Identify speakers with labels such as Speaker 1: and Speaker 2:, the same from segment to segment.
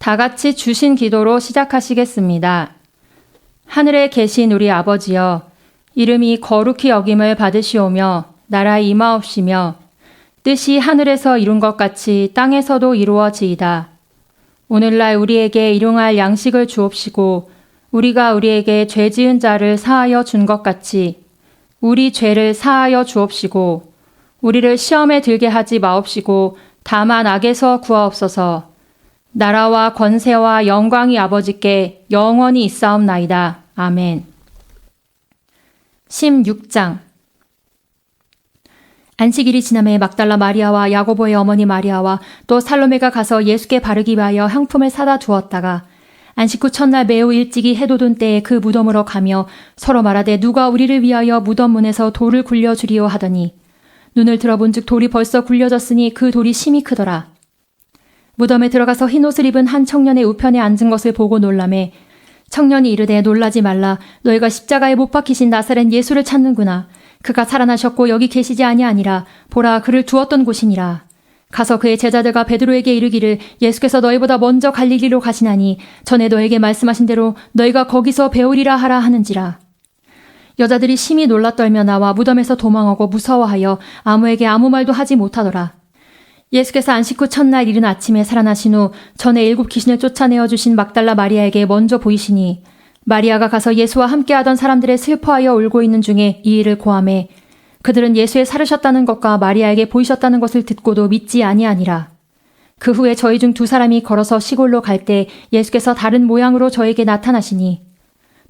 Speaker 1: 다 같이 주신 기도로 시작하시겠습니다. 하늘에 계신 우리 아버지여, 이름이 거룩히 여김을 받으시오며 나라 임하옵시며 뜻이 하늘에서 이룬 것 같이 땅에서도 이루어지이다. 오늘날 우리에게 일용할 양식을 주옵시고 우리가 우리에게 죄 지은 자를 사하여 준 것 같이 우리 죄를 사하여 주옵시고 우리를 시험에 들게 하지 마옵시고 다만 악에서 구하옵소서. 나라와 권세와 영광이 아버지께 영원히 있사옵나이다. 아멘. 16장. 안식일이 지남에 막달라 마리아와 야고보의 어머니 마리아와 또 살로메가 가서 예수께 바르기 위하여 향품을 사다 두었다가 안식 후 첫날 매우 일찍이 해도 돈 때에 그 무덤으로 가며 서로 말하되 누가 우리를 위하여 무덤 문에서 돌을 굴려주리오 하더니 눈을 들어본즉 돌이 벌써 굴려졌으니 그 돌이 심히 크더라. 무덤에 들어가서 흰옷을 입은 한 청년의 우편에 앉은 것을 보고 놀라매 청년이 이르되 놀라지 말라. 너희가 십자가에 못 박히신 나사렛 예수를 찾는구나. 그가 살아나셨고 여기 계시지 아니하니라. 보라, 그를 두었던 곳이니라. 가서 그의 제자들과 베드로에게 이르기를 예수께서 너희보다 먼저 갈릴리로 가시나니 전에 너에게 말씀하신 대로 너희가 거기서 배우리라 하라 하는지라. 여자들이 심히 놀라 떨며 나와 무덤에서 도망하고 무서워하여 아무에게 아무 말도 하지 못하더라. 예수께서 안식 후 첫날 이른 아침에 살아나신 후 전에 7 귀신을 쫓아내어 주신 막달라 마리아에게 먼저 보이시니 마리아가 가서 예수와 함께하던 사람들의 슬퍼하여 울고 있는 중에 이 일을 고하매 그들은 예수의 살으셨다는 것과 마리아에게 보이셨다는 것을 듣고도 믿지 아니하니라. 그 후에 저희 중 2 사람이 걸어서 시골로 갈 때 예수께서 다른 모양으로 저에게 나타나시니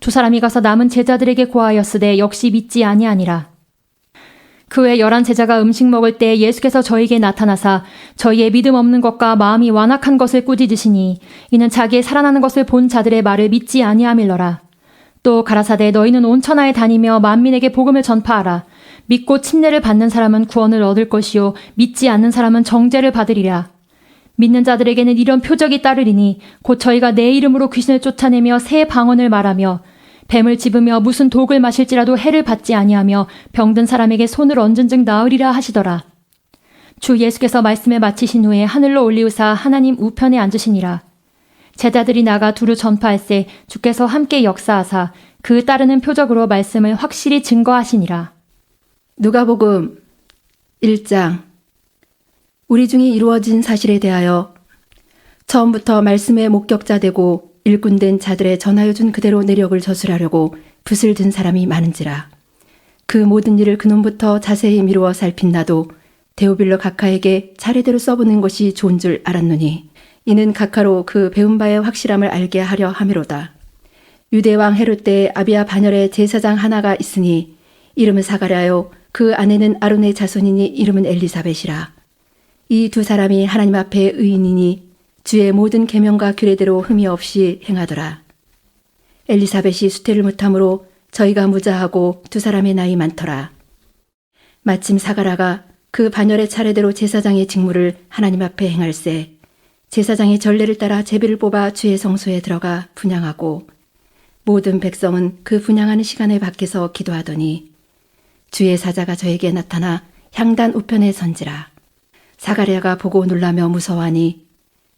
Speaker 1: 2 사람이 가서 남은 제자들에게 고하였으되 역시 믿지 아니하니라. 그 후에 11 제자가 음식 먹을 때 예수께서 저에게 나타나사 저희의 믿음 없는 것과 마음이 완악한 것을 꾸짖으시니 이는 자기의 살아나는 것을 본 자들의 말을 믿지 아니함일러라. 또 가라사대 너희는 온 천하에 다니며 만민에게 복음을 전파하라. 믿고 침례를 받는 사람은 구원을 얻을 것이요 믿지 않는 사람은 정죄를 받으리라. 믿는 자들에게는 이런 표적이 따르리니 곧 저희가 내 이름으로 귀신을 쫓아내며 새 방언을 말하며 뱀을 집으며 무슨 독을 마실지라도 해를 받지 아니하며 병든 사람에게 손을 얹은 즉 나으리라 하시더라. 주 예수께서 말씀을 마치신 후에 하늘로 올리우사 하나님 우편에 앉으시니라. 제자들이 나가 두루 전파할세 주께서 함께 역사하사 그 따르는 표적으로 말씀을 확실히 증거하시니라.
Speaker 2: 누가복음 1장. 우리 중에 이루어진 사실에 대하여 처음부터 말씀의 목격자 되고 일꾼된 자들의 전하여 준 그대로 내력을 저술하려고 붓을 든 사람이 많은지라. 그 모든 일을 그놈부터 자세히 미루어 살핀 나도 데오빌로 각하에게 차례대로 써보는 것이 좋은 줄 알았노니 이는 각하로 그 배운 바의 확실함을 알게 하려 함이로다. 유대왕 헤롯 때에 아비야 반열에 제사장 하나가 있으니 이름은 사가랴요 그 아내는 아론의 자손이니 이름은 엘리사벳이라. 이 2 사람이 하나님 앞에 의인이니 주의 모든 계명과 규례대로 흠이 없이 행하더라. 엘리사벳이 수태를 못하므로 저희가 무자하고 2 사람의 나이 많더라. 마침 사가라가 그 반열의 차례대로 제사장의 직무를 하나님 앞에 행할세 제사장의 전례를 따라 제비를 뽑아 주의 성소에 들어가 분향하고 모든 백성은 그 분향하는 시간에 밖에서 기도하더니 주의 사자가 저에게 나타나 향단 우편에 선지라. 사가랴가 보고 놀라며 무서워하니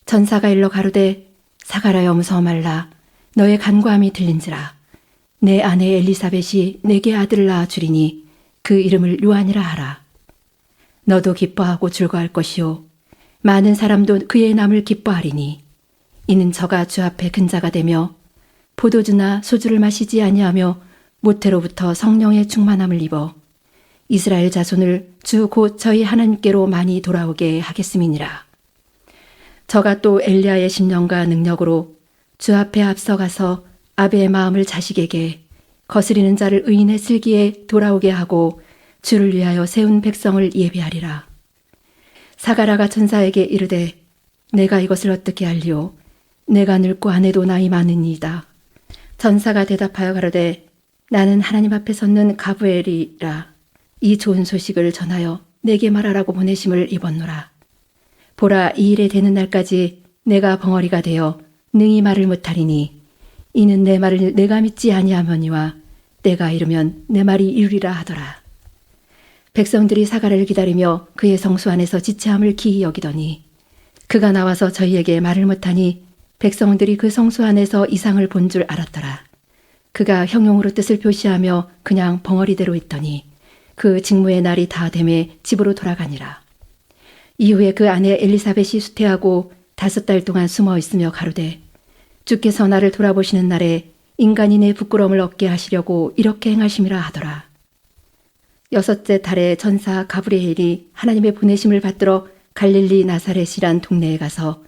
Speaker 2: 전사가 일러 가로되 사가랴여 무서워 말라. 너의 간구함이 들린지라. 내 아내 엘리사벳이 내게 아들을 낳아 주리니 그 이름을 요한이라 하라. 너도 기뻐하고 즐거워할 것이요 많은 사람도 그의 남을 기뻐하리니 이는 저가 주 앞에 근자가 되며 포도주나 소주를 마시지 아니하며 모태로부터 성령의 충만함을 입어 이스라엘 자손을 주 곧 저희 하나님께로 많이 돌아오게 하겠음이니라. 저가 또 엘리야의 심령과 능력으로 주 앞에 앞서가서 아베의 마음을 자식에게 거스리는 자를 의인의 슬기에 돌아오게 하고 주를 위하여 세운 백성을 예비하리라. 사가랴가 천사에게 이르되 내가 이것을 어떻게 알리오? 내가 늙고 아내도 나이 많으니이다. 천사가 대답하여 가로되 나는 하나님 앞에 섰는 가브엘이라. 이 좋은 소식을 전하여 내게 말하라고 보내심을 입었노라. 보라, 이 일에 되는 날까지 내가 벙어리가 되어 능히 말을 못하리니 이는 내 말을 내가 믿지 아니하머니와 때가 이르면 내 말이 이루리라 하더라. 백성들이 사가랴를 기다리며 그의 성소 안에서 지체함을 기이 여기더니 그가 나와서 저희에게 말을 못하니 백성들이 그 성소 안에서 이상을 본 줄 알았더라. 그가 형용으로 뜻을 표시하며 그냥 벙어리대로 있더니 그 직무의 날이 다 되매 집으로 돌아가니라. 이후에 그 아내 엘리사벳이 수태하고 5달 동안 숨어 있으며 가로되 주께서 나를 돌아보시는 날에 인간이 내 부끄러움을 얻게 하시려고 이렇게 행하심이라 하더라. 6째 달에 전사 가브리엘이 하나님의 보내심을 받들어 갈릴리 나사렛이란 동네에 가서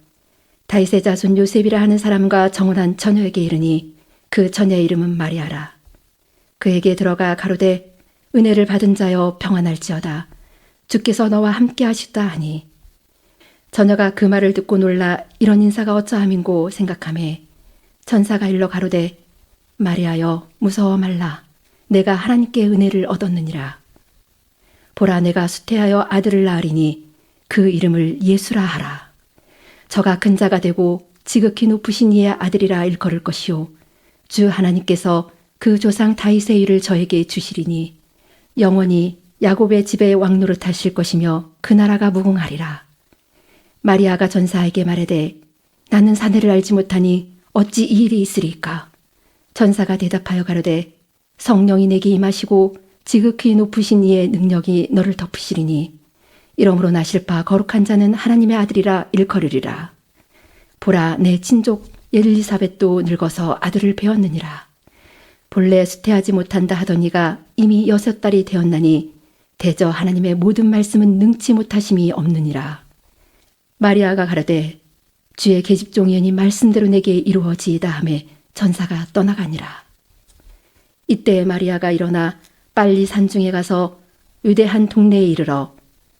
Speaker 2: 다윗의 자손 요셉이라 하는 사람과 정혼한 처녀에게 이르니 그 처녀의 이름은 마리아라. 그에게 들어가 가로되 은혜를 받은 자여 평안할지어다. 주께서 너와 함께 하시다 하니 처녀가 그 말을 듣고 놀라 이런 인사가 어쩌함인고 생각하매 천사가 일러 가로되 마리아여 무서워 말라. 내가 하나님께 은혜를 얻었느니라. 보라 내가 수태하여 아들을 낳으리니 그 이름을 예수라 하라. 저가 큰 자가 되고 지극히 높으신 이의 아들이라 일컬을 것이요 주 하나님께서 그 조상 다윗의 일을 저에게 주시리니 영원히 야곱의 집에 왕노릇 하실 것이며 그 나라가 무궁하리라. 마리아가 전사에게 말하되 나는 사내를 알지 못하니 어찌 이 일이 있으리까. 전사가 대답하여 가로되 성령이 내게 임하시고 지극히 높으신 이의 능력이 너를 덮으시리니 이러므로 나실 바 거룩한 자는 하나님의 아들이라 일컬으리라. 보라 내 친족 엘리사벳도 늙어서 아들을 배웠느니라. 본래 수태하지 못한다 하더니가 이미 6달이 되었나니 대저 하나님의 모든 말씀은 능치 못하심이 없느니라. 마리아가 가로되 주의 계집종이니 말씀대로 내게 이루어지이다 하매 전사가 떠나가니라. 이때 마리아가 일어나 빨리 산중에 가서 유대 한 동네에 이르러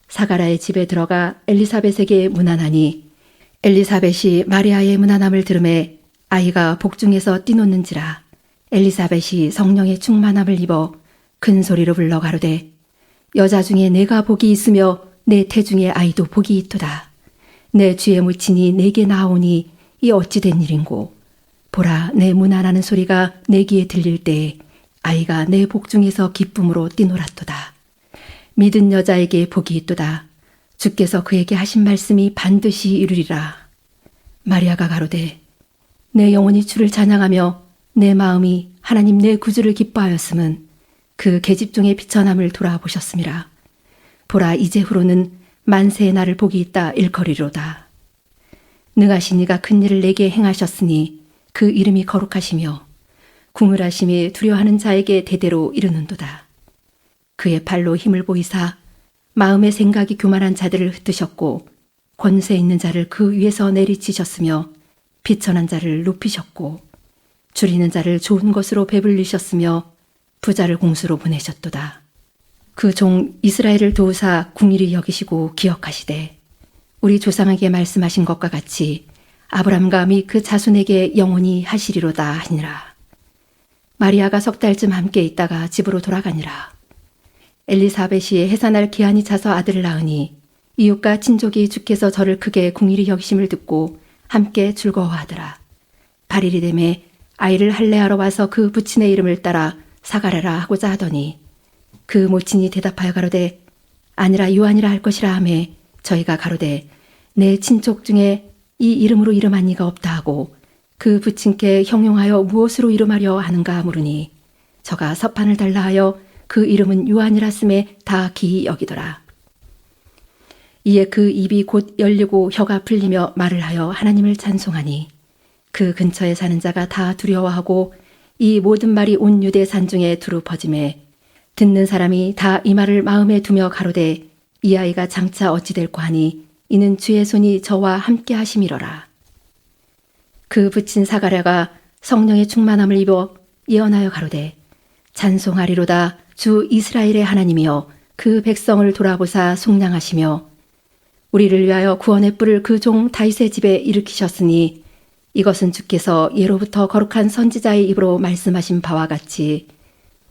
Speaker 2: 사가라의 집에 들어가 엘리사벳에게 문안하니 엘리사벳이 마리아의 문안함을 들으매 아이가 복중에서 뛰노는지라. 엘리사벳이 성령의 충만함을 입어 큰 소리로 불러 가로되 여자 중에 내가 복이 있으며 내 태중에 아이도 복이 있도다. 내 주의 물친이 내게 나오니 이 어찌 된 일인고. 보라 내 문안하는 소리가 내 귀에 들릴 때에 아이가 내 복중에서 기쁨으로 뛰놀았도다. 믿은 여자에게 복이 있도다. 주께서 그에게 하신 말씀이 반드시 이루리라. 마리아가 가로되 내 영혼이 주를 찬양하며 내 마음이 하나님 내 구주를 기뻐하였음은 그 계집종의 비천함을 돌아보셨음이라. 보라 이제후로는 만세의 날을 복이 있다 일컬이로다. 능하신 이가 큰 일을 내게 행하셨으니 그 이름이 거룩하시며 궁을하심이 두려워하는 자에게 대대로 이르는도다. 그의 발로 힘을 보이사 마음의 생각이 교만한 자들을 흩으셨고 권세 있는 자를 그 위에서 내리치셨으며 비천한 자를 높이셨고 줄이는 자를 좋은 것으로 배불리셨으며 부자를 공수로 보내셨도다. 그 종 이스라엘을 도우사 궁일이 여기시고 기억하시되 우리 조상에게 말씀하신 것과 같이 아브람과 및 그 자손에게 영원히 하시리로다 하니라. 마리아가 6달쯤 함께 있다가 집으로 돌아가니라. 엘리사벳이 해산할 기한이 차서 아들을 낳으니 이웃과 친족이 주께서 저를 크게 궁일이 여기심을 듣고 함께 즐거워하더라. 8일이 되매 아이를 할례하러 와서 그 부친의 이름을 따라 사가랴라 하고자 하더니 그 모친이 대답하여 가로되 아니라 요한이라 할 것이라 하매 저희가 가로되 내 친족 중에 이 이름으로 이름한 이가 없다 하고 그 부친께 형용하여 무엇으로 이름하려 하는가 물으니 저가 서판을 달라 하여 그 이름은 요한이라 쓰매 다 기이 여기더라. 이에 그 입이 곧 열리고 혀가 풀리며 말을 하여 하나님을 찬송하니 그 근처에 사는 자가 다 두려워하고 이 모든 말이 온 유대 산중에 두루 퍼짐에 듣는 사람이 다 이 말을 마음에 두며 가로되 이 아이가 장차 어찌 될꼬 하니 이는 주의 손이 저와 함께 하심이러라. 그 부친 사가랴가 성령의 충만함을 입어 예언하여 가로되 찬송하리로다. 주 이스라엘의 하나님이여 그 백성을 돌아보사 속량하시며 우리를 위하여 구원의 뿔을 그 종 다윗의 집에 일으키셨으니 이것은 주께서 예로부터 거룩한 선지자의 입으로 말씀하신 바와 같이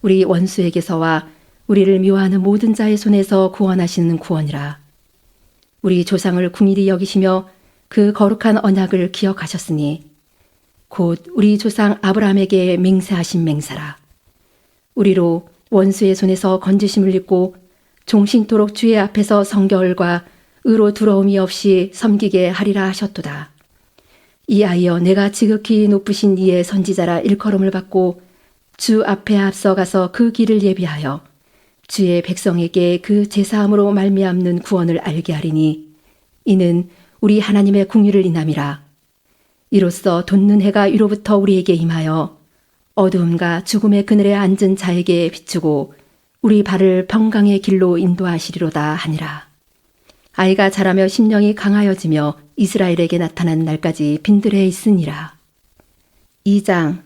Speaker 2: 우리 원수에게서와 우리를 미워하는 모든 자의 손에서 구원하시는 구원이라. 우리 조상을 궁일이 여기시며 그 거룩한 언약을 기억하셨으니 곧 우리 조상 아브라함에게 맹세하신 맹세라. 우리로 원수의 손에서 건지심을 입고 종신토록 주의 앞에서 성결과 의로 두려움이 없이 섬기게 하리라 하셨도다. 이하여 내가 지극히 높으신 이의 선지자라 일컬음을 받고 주 앞에 앞서가서 그 길을 예비하여 주의 백성에게 그 제사함으로 말미암는 구원을 알게 하리니 이는 우리 하나님의 궁유를 인함이라. 이로써 돋는 해가 위로부터 우리에게 임하여 어두움과 죽음의 그늘에 앉은 자에게 비추고 우리 발을 평강의 길로 인도하시리로다 하니라. 아이가 자라며 심령이 강하여지며 이스라엘에게 나타난 날까지 빈들에 있으니라. 2장.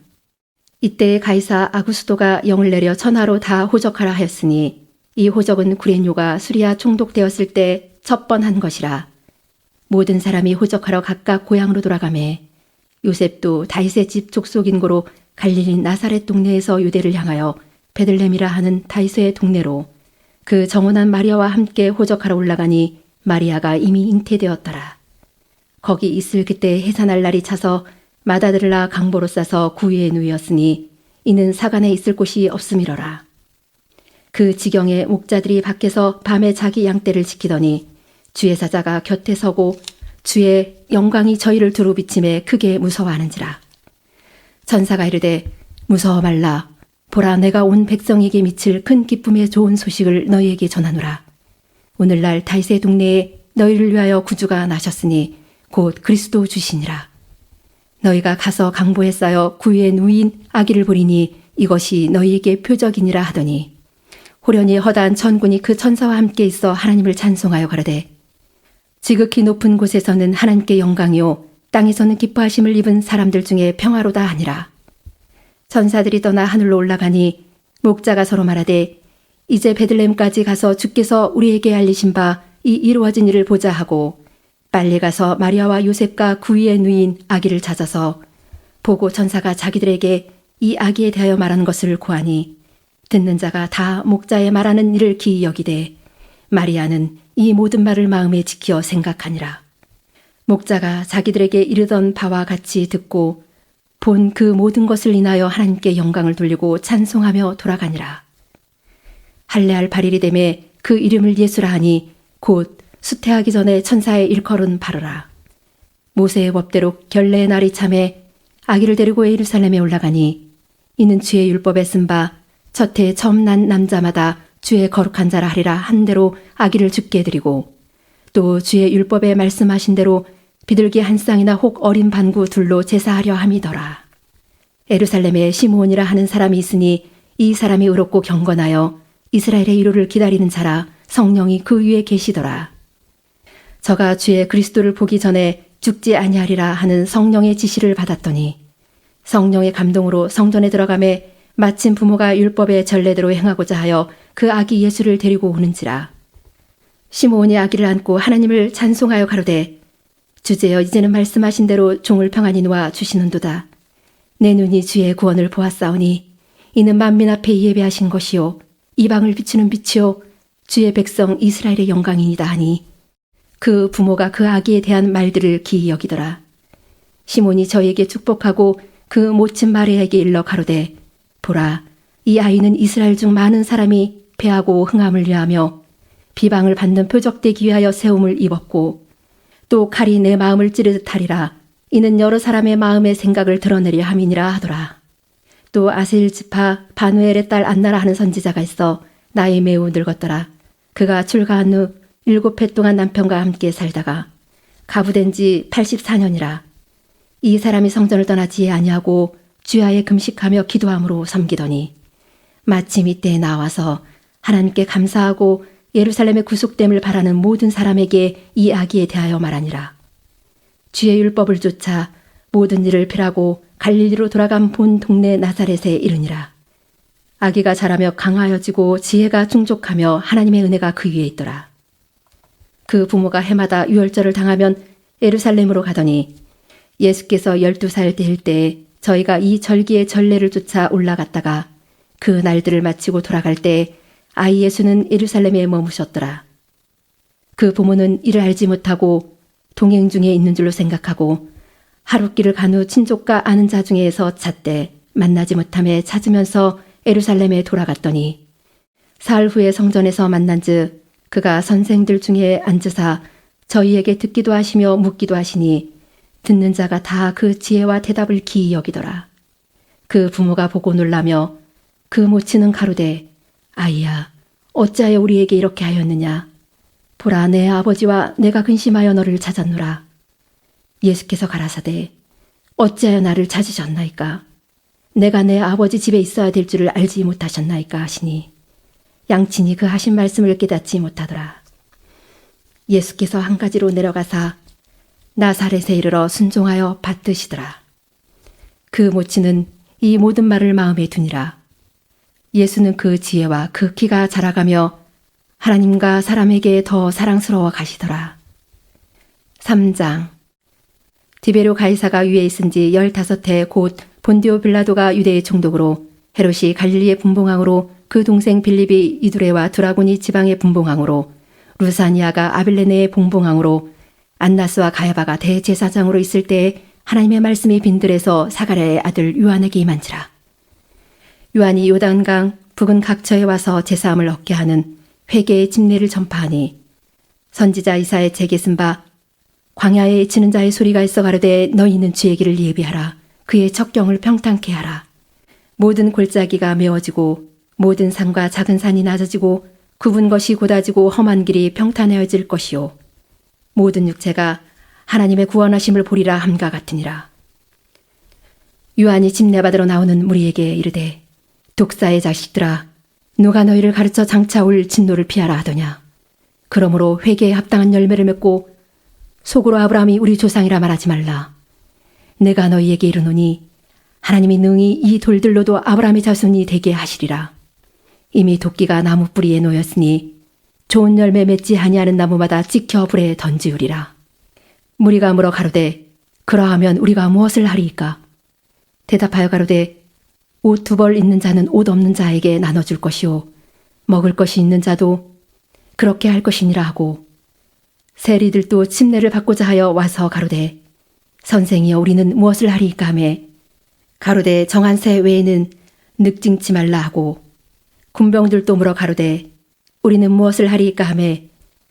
Speaker 2: 이때 가이사 아구스도가 영을 내려 천하로 다 호적하라 하였으니 이 호적은 구레뇨가 수리아 총독되었을 때 첫 번 한 것이라. 모든 사람이 호적하러 각각 고향으로 돌아가매 요셉도 다윗의 집 족속인고로 갈릴리 나사렛 동네에서 유대를 향하여 베들레헴이라 하는 다윗의 동네로 그 정혼한 마리아와 함께 호적하러 올라가니 마리아가 이미 잉태되었더라. 거기 있을 그때 해산할 날이 차서 마다들라 강보로 싸서 구유에 누이었으니 이는 사간에 있을 곳이 없음이러라. 그 지경에 목자들이 밖에서 밤에 자기 양떼를 지키더니 주의 사자가 곁에 서고 주의 영광이 저희를 두루 비침에 크게 무서워하는지라. 천사가 이르되 무서워 말라. 보라, 내가 온 백성에게 미칠 큰 기쁨의 좋은 소식을 너희에게 전하노라. 오늘날 다윗의 동네에 너희를 위하여 구주가 나셨으니 곧 그리스도 주시니라. 너희가 가서 강보에 쌓여 구유에 누인 아기를 보리니 이것이 너희에게 표적이니라 하더니 호련히 허다한 천군이 그 천사와 함께 있어 하나님을 찬송하여 가로되 지극히 높은 곳에서는 하나님께 영광이요 땅에서는 기뻐하심을 입은 사람들 중에 평화로다 하니라. 천사들이 떠나 하늘로 올라가니 목자가 서로 말하되 이제 베들레헴까지 가서 주께서 우리에게 알리신 바 이 이루어진 일을 보자 하고 빨리 가서 마리아와 요셉과 구유에 누인 아기를 찾아서 보고 천사가 자기들에게 이 아기에 대하여 말하는 것을 고하니 듣는 자가 다 목자의 말하는 일을 기이 여기되 마리아는 이 모든 말을 마음에 지켜 생각하니라. 목자가 자기들에게 이르던 바와 같이 듣고 본 그 모든 것을 인하여 하나님께 영광을 돌리고 찬송하며 돌아가니라. 할례할 8일이 되매 그 이름을 예수라 하니 곧 수태하기 전에 천사의 일컬은 바로라. 모세의 법대로 결례의 날이 참에 아기를 데리고 예루살렘에 올라가니 이는 주의 율법에 쓴 바 첫해 처음 난 남자마다 주의 거룩한 자라 하리라 한 대로 아기를 죽게 드리고 또 주의 율법에 말씀하신 대로 비둘기 한 쌍이나 혹 어린 반구 둘로 제사하려 함이더라. 예루살렘에 시므온이라 하는 사람이 있으니 이 사람이 의롭고 경건하여 이스라엘의 위로를 기다리는 자라. 성령이 그 위에 계시더라. 저가 주의 그리스도를 보기 전에 죽지 아니하리라 하는 성령의 지시를 받았더니 성령의 감동으로 성전에 들어가매 마침 부모가 율법의 전례대로 행하고자 하여 그 아기 예수를 데리고 오는지라. 시므온이 아기를 안고 하나님을 찬송하여 가로되 주제여 이제는 말씀하신 대로 종을 평안히 놓아 주시는도다. 내 눈이 주의 구원을 보았사오니 이는 만민 앞에 예배하신 것이요 이방을 비추는 빛이요 주의 백성 이스라엘의 영광이니이다 하니 그 부모가 그 아기에 대한 말들을 기이 여기더라. 시몬이 저에게 축복하고 그 모친 마리아에게 일러 가로되 보라, 이 아이는 이스라엘 중 많은 사람이 패하고 흥함을 위하며 비방을 받는 표적되기 위하여 세움을 입었고 또 칼이 내 마음을 찌르듯 하리라. 이는 여러 사람의 마음의 생각을 드러내려 함이니라 하더라. 또 아셀 지파 바누엘의 딸 안나라 하는 선지자가 있어 나이 매우 늙었더라. 그가 출가한 후 7해 동안 남편과 함께 살다가 가부된 지 84년이라. 이 사람이 성전을 떠나지 아니하고 주야에 금식하며 기도함으로 섬기더니 마침 이때에 나와서 하나님께 감사하고 예루살렘의 구속됨을 바라는 모든 사람에게 이 아기에 대하여 말하니라. 주의 율법을 쫓아 모든 일을 필하고 갈릴리로 돌아간 본 동네 나사렛에 이르니라. 아기가 자라며 강하여지고 지혜가 충족하며 하나님의 은혜가 그 위에 있더라. 그 부모가 해마다 유월절을 당하면 예루살렘으로 가더니 예수께서 12살 되실 때에 저희가 이 절기의 전례를 쫓아 올라갔다가 그 날들을 마치고 돌아갈 때 아이 예수는 예루살렘에 머무셨더라. 그 부모는 이를 알지 못하고 동행 중에 있는 줄로 생각하고 하룻길을 간 후 친족과 아는 자 중에서 잣대 만나지 못함에 찾으면서 예루살렘에 돌아갔더니 사흘 후에 성전에서 만난즉 그가 선생들 중에 앉으사 저희에게 듣기도 하시며 묻기도 하시니 듣는 자가 다 그 지혜와 대답을 기이 여기더라. 그 부모가 보고 놀라며 그 모친은 가로되 아이야 어찌하여 우리에게 이렇게 하였느냐. 보라 내 아버지와 내가 근심하여 너를 찾았노라. 예수께서 가라사대 어찌하여 나를 찾으셨나이까. 내가 내 아버지 집에 있어야 될 줄을 알지 못하셨나이까 하시니 양친이 그 하신 말씀을 깨닫지 못하더라. 예수께서 한 가지로 내려가사 나사렛에 이르러 순종하여 받드시더라. 그 모친은 이 모든 말을 마음에 두니라. 예수는 그 지혜와 그 키가 자라가며 하나님과 사람에게 더 사랑스러워 가시더라. 3장 디베료 가이사가 위에 있은 지 15해 곧 본디오 빌라도가 유대의 총독으로 헤롯이 갈릴리의 분봉왕으로 그 동생 빌립이 이두레와 드라고니 지방의 분봉왕으로 루사니아가 아빌레네의 분봉왕으로 안나스와 가야바가 대제사장으로 있을 때에 하나님의 말씀이 빈들에서 사가랴의 아들 요한에게 임한지라. 요한이 요단강 북은 각처에 와서 제사함을 얻게 하는 회개의 집례를 전파하니 선지자 이사의 책에 쓴 바 광야에 치는 자의 소리가 있어 가로되 너희는 주의 길을 예비하라. 그의 척경을 평탄케 하라. 모든 골짜기가 메워지고 모든 산과 작은 산이 낮아지고 굽은 것이 곧아지고 험한 길이 평탄해질 것이요 모든 육체가 하나님의 구원하심을 보리라 함과 같으니라. 요한이 집례받으러 나오는 무리에게 이르되 독사의 자식들아 누가 너희를 가르쳐 장차 올 진노를 피하라 하더냐. 그러므로 회개에 합당한 열매를 맺고 속으로 아브라함이 우리 조상이라 말하지 말라. 내가 너희에게 이르노니 하나님이 능히 이 돌들로도 아브라함의 자손이 되게 하시리라. 이미 도끼가 나무 뿌리에 놓였으니 좋은 열매 맺지 아니하는 나무마다 찍혀 불에 던지우리라. 무리가 물어 가로되 그러하면 우리가 무엇을 하리이까. 대답하여 가로되 옷 2벌 있는 자는 옷 없는 자에게 나눠줄 것이요 먹을 것이 있는 자도 그렇게 할 것이니라 하고 세리들도 침례를 받고자 하여 와서 가로되 선생이여 우리는 무엇을 하리이까 하며 가로되 정한 새 외에는 늑징치 말라 하고 군병들도 물어 가로되 우리는 무엇을 하리이까 하며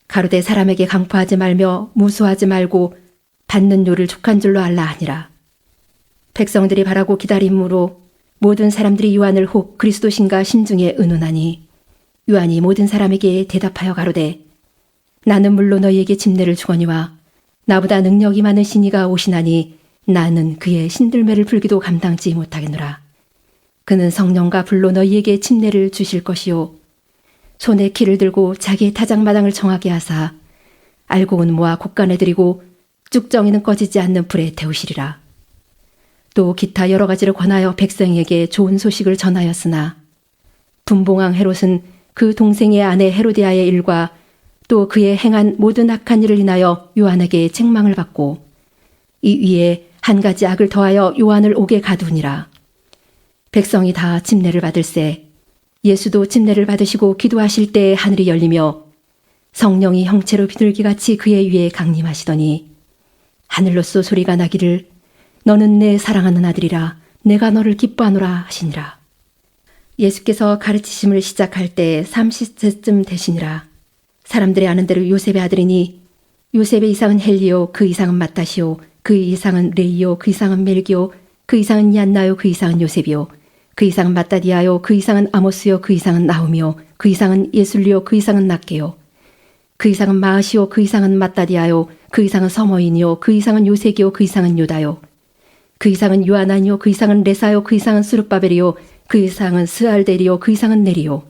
Speaker 2: 가로되 사람에게 강포하지 말며 무수하지 말고 받는 요를 족한 줄로 알라 하니라. 백성들이 바라고 기다림으로 모든 사람들이 요한을 혹 그리스도신가 심중에 의논하니 요한이 모든 사람에게 대답하여 가로되 나는 물론 너희에게 집례를 주거니와 나보다 능력이 많은 신이가 오시나니 나는 그의 신들매를 풀기도 감당치 못하겠노라. 그는 성령과 불로 너희에게 침례를 주실 것이요 손에 키를 들고 자기의 타작마당을 정하게 하사 알곡은 모아 곡간에 들이고 쭉정이는 꺼지지 않는 불에 태우시리라. 또 기타 여러 가지를 권하여 백성에게 좋은 소식을 전하였으나 분봉왕 헤롯은 그 동생의 아내 헤로디아의 일과 또 그의 행한 모든 악한 일을 인하여 요한에게 책망을 받고 이 위에 한 가지 악을 더하여 요한을 옥에 가두니라. 백성이 다 침례를 받을세 예수도 침례를 받으시고 기도하실 때에 하늘이 열리며 성령이 형체로 비둘기같이 그의 위에 강림하시더니 하늘로서 소리가 나기를 너는 내 사랑하는 아들이라 내가 너를 기뻐하노라 하시니라. 예수께서 가르치심을 시작할 때 30세쯤 되시니라. 사람들이 아는 대로 요셉의 아들이니 요셉의 이상은 헬리오 그 이상은 마따시오 그 이상은 레이오 그 이상은 멜기오 그 이상은 얀나요 그 이상은 요셉이요 그 이상은 마따디아요 그 이상은 아모스요 그 이상은 나홈이요 그 이상은 예술리요 그 이상은 낫게요 그 이상은 마으시오 그 이상은 마따디아요 그 이상은 서머인이요 그 이상은 요색이요 그 이상은 요다요 그 이상은 요하나니요 그 이상은 레사요 그 이상은 수르바벨이요 그 이상은 스알데리요 그 이상은 네리요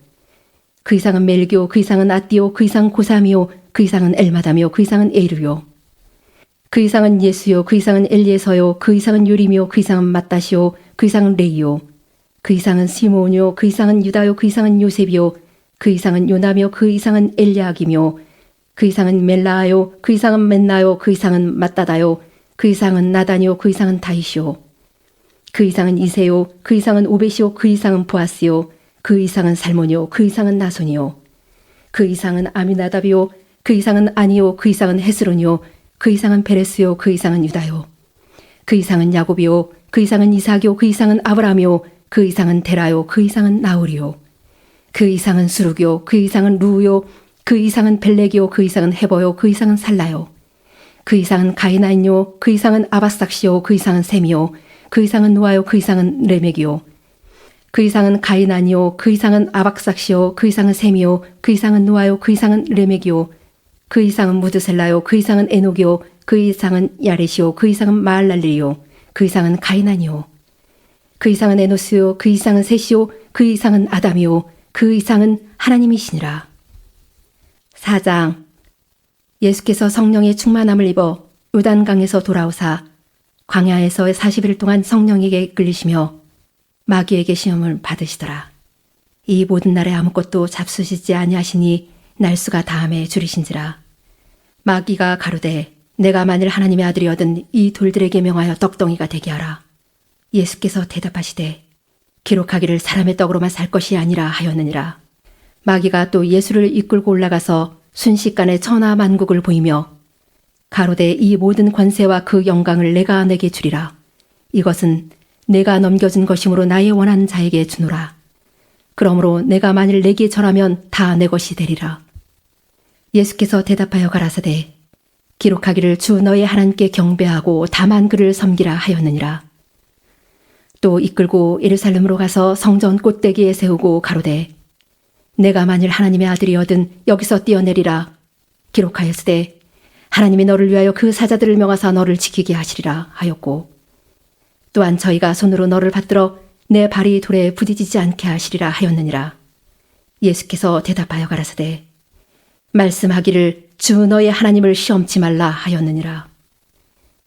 Speaker 2: 그 이상은 멜기오 그 이상은 아띠오 그 이상은 고삼이요 그 이상은 엘마담이요 그 이상은 에이르요 그 이상은 예수요 그 이상은 엘리에서요 그 이상은 요림이요 그 이상은 마따시요 그 이상은 레이요 그 이상은 시몬이요 그 이상은 유다요 그 이상은 요셉이요 그 이상은 요남이요 그 이상은 엘리야김이요 그 이상은 멜라아요 그 이상은 맨나요 그 이상은 마따다요 그 이상은 나단이요 그 이상은 다이시요 그 이상은 이세요 그 이상은 오벳이요 그 이상은 보아스요 그 이상은 살몬이요 그 이상은 나손이요 그 이상은 아미나답이요 그 이상은 아니요 그 이상은 헤스론이요 그 이상은 베레스요 그 이상은 유다요 그 이상은 야곱이요 그 이상은 이삭이요 그 이상은 아브라함이요 그 이상은 데라요 그 이상은 나홀이요 그 이상은 수룩이요 그 이상은 루요 그 이상은 벨렉이요 그 이상은 헤버요 그 이상은 살라요 그 이상은 가이나인요, 그 이상은 아바삭시오, 그 이상은 셈이요, 그 이상은 노아요, 그 이상은 레멕이요. 그 이상은 가이나니요, 그 이상은 아박삭시오, 그 이상은 셈이요, 그 이상은 노아요, 그 이상은 레멕이요. 그 이상은 무드셀라요, 그 이상은 에녹이요, 그 이상은 야렛이요, 그 이상은 마알랄리요, 그 이상은 가이나니요. 그 이상은 에노스요, 그 이상은 셋이요, 그 이상은 아담이요, 그 이상은 하나님이시니라. 4장. 예수께서 성령의 충만함을 입어 요단강에서 돌아오사 광야에서 40일 동안 성령에게 이끌리시며 마귀에게 시험을 받으시더라. 이 모든 날에 아무것도 잡수시지 아니하시니 날수가 다함에 줄이신지라. 마귀가 가로되 내가 만일 하나님의 아들이거든 이 돌들에게 명하여 떡덩이가 되게 하라. 예수께서 대답하시되 기록하기를 사람의 떡으로만 살 것이 아니라 하였느니라. 마귀가 또 예수를 이끌고 올라가서 순식간에 천하 만국을 보이며 가로되 이 모든 권세와 그 영광을 내가 내게 주리라. 이것은 내가 넘겨준 것이므로 나의 원하는 자에게 주노라. 그러므로 내가 만일 내게 절하면 다 내 것이 되리라. 예수께서 대답하여 가라사대 기록하기를 주 너의 하나님께 경배하고 다만 그를 섬기라 하였느니라. 또 이끌고 예루살렘으로 가서 성전 꼭대기에 세우고 가로되 내가 만일 하나님의 아들이거든 여기서 뛰어내리라. 기록하였으되 하나님이 너를 위하여 그 사자들을 명하사 너를 지키게 하시리라 하였고 또한 저희가 손으로 너를 받들어 내 발이 돌에 부딪히지 않게 하시리라 하였느니라. 예수께서 대답하여 가라사대 말씀하기를 주 너의 하나님을 시험치 말라 하였느니라.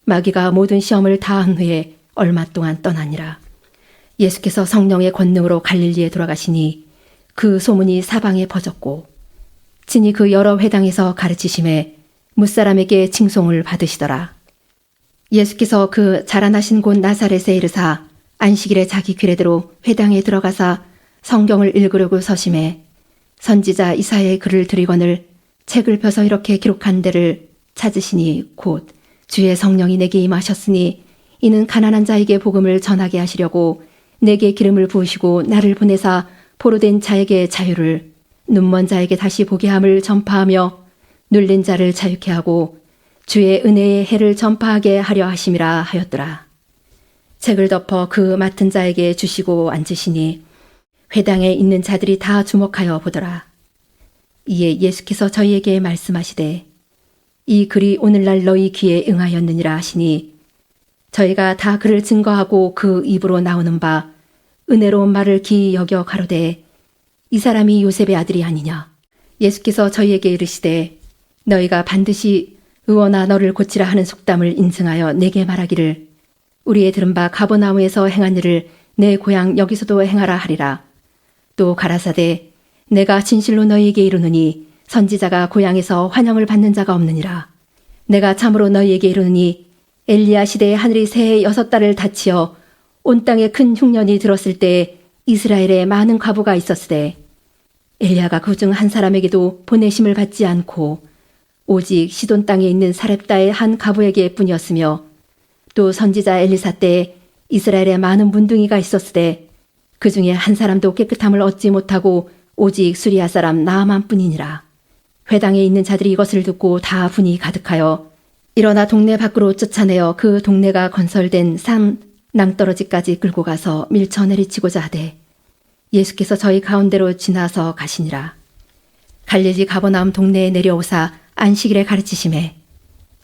Speaker 2: 마귀가 모든 시험을 다한 후에 얼마 동안 떠나니라. 예수께서 성령의 권능으로 갈릴리에 돌아가시니 그 소문이 사방에 퍼졌고 친히 그 여러 회당에서 가르치심에 무사람에게 칭송을 받으시더라. 예수께서 그 자라나신 곳 나사렛에 이르사 안식일에 자기 규례대로 회당에 들어가사 성경을 읽으려고 서심해 선지자 이사야의 글을 들이거늘 책을 펴서 이렇게 기록한 데를 찾으시니 곧 주의 성령이 내게 임하셨으니 이는 가난한 자에게 복음을 전하게 하시려고 내게 기름을 부으시고 나를 보내사 포로된 자에게 자유를 눈먼 자에게 다시 보게 함을 전파하며 눌린 자를 자유케 하고 주의 은혜의 해를 전파하게 하려 하심이라 하였더라. 책을 덮어 그 맡은 자에게 주시고 앉으시니 회당에 있는 자들이 다 주목하여 보더라. 이에 예수께서 저희에게 말씀하시되 이 글이 오늘날 너희 귀에 응하였느니라 하시니 저희가 다 그를 증거하고 그 입으로 나오는 바 은혜로운 말을 기이 여겨 가로되 이 사람이 요셉의 아들이 아니냐. 예수께서 저희에게 이르시되 너희가 반드시 의원아 너를 고치라 하는 속담을 인증하여 내게 말하기를 우리의 들은 바 가버나움에서 행한 일을 내 고향 여기서도 행하라 하리라. 또 가라사대 내가 진실로 너희에게 이르노니 선지자가 고향에서 환영을 받는 자가 없느니라. 내가 참으로 너희에게 이르노니 엘리야 시대에 하늘이 새해 6달을 닫히어 온 땅에 큰 흉년이 들었을 때 이스라엘에 많은 과부가 있었으되 엘리야가 그중 한 사람에게도 보내심을 받지 않고 오직 시돈 땅에 있는 사렙다의 한 과부에게 뿐이었으며 또 선지자 엘리사 때에 이스라엘에 많은 문둥이가 있었으되 그 중에 한 사람도 깨끗함을 얻지 못하고 오직 수리아 사람 나아만 뿐이니라. 회당에 있는 자들이 이것을 듣고 다 분이 가득하여 일어나 동네 밖으로 쫓아내어 그 동네가 건설된 산 낭떠러지까지 끌고 가서 밀쳐 내리치고자 하되 예수께서 저희 가운데로 지나서 가시니라. 갈릴리 가버나움 동네에 내려오사 안식일에 가르치심에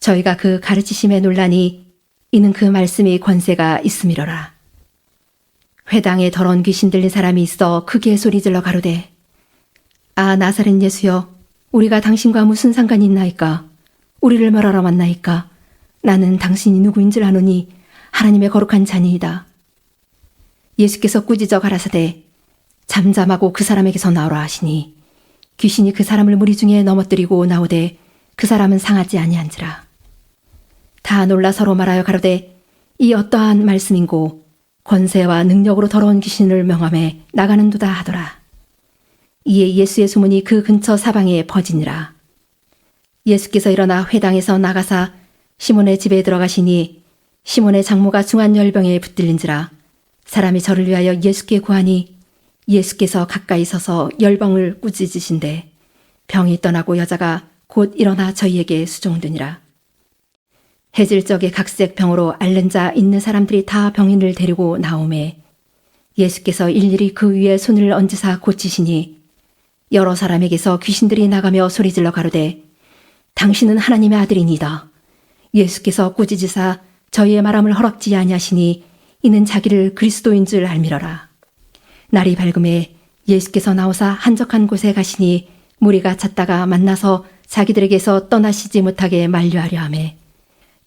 Speaker 2: 저희가 그 가르치심에 놀라니 이는 그 말씀이 권세가 있음이로라. 회당에 더러운 귀신 들린 사람이 있어 크게 소리질러 가로되 아 나사렛 예수여 우리가 당신과 무슨 상관이 있나이까. 우리를 멸하러 왔나이까. 나는 당신이 누구인 줄 아노니 하나님의 거룩한 자니이다. 예수께서 꾸짖어 가라사대 잠잠하고 그 사람에게서 나오라 하시니 귀신이 그 사람을 무리 중에 넘어뜨리고 나오되 그 사람은 상하지 아니한지라. 다 놀라 서로 말하여 가로되 이 어떠한 말씀인고 권세와 능력으로 더러운 귀신을 명함에 나가는도다 하더라. 이에 예수의 소문이 그 근처 사방에 퍼지니라. 예수께서 일어나 회당에서 나가사 시몬의 집에 들어가시니 시몬의 장모가 중한 열병에 붙들린지라. 사람이 저를 위하여 예수께 구하니 예수께서 가까이 서서 열병을 꾸짖으신데 병이 떠나고 여자가 곧 일어나 저희에게 수종드니라. 해질 적에 각색 병으로 앓는 자 있는 사람들이 다 병인을 데리고 나오매 예수께서 일일이 그 위에 손을 얹으사 고치시니 여러 사람에게서 귀신들이 나가며 소리질러 가로되 당신은 하나님의 아들이니이다. 예수께서 꾸짖으사 저희의 말함을 허락지 아니하시니 이는 자기를 그리스도인 줄 알미러라. 날이 밝음에 예수께서 나오사 한적한 곳에 가시니 무리가 찾다가 만나서 자기들에게서 떠나시지 못하게 만류하려 하매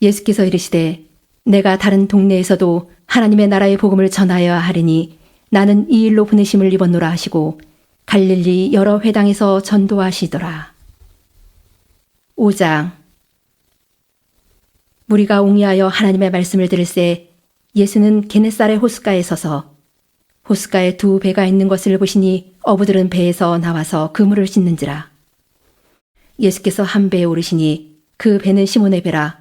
Speaker 2: 예수께서 이르시되 내가 다른 동네에서도 하나님의 나라의 복음을 전하여야 하리니 나는 이 일로 보내심을 입었노라 하시고 갈릴리 여러 회당에서 전도하시더라. 5장. 무리가 옹이하여 하나님의 말씀을 들을새 예수는 게네사렛 호숫가에 서서 호숫가에 두 배가 있는 것을 보시니 어부들은 배에서 나와서 그물을 씻는지라. 예수께서 한 배에 오르시니 그 배는 시몬의 배라.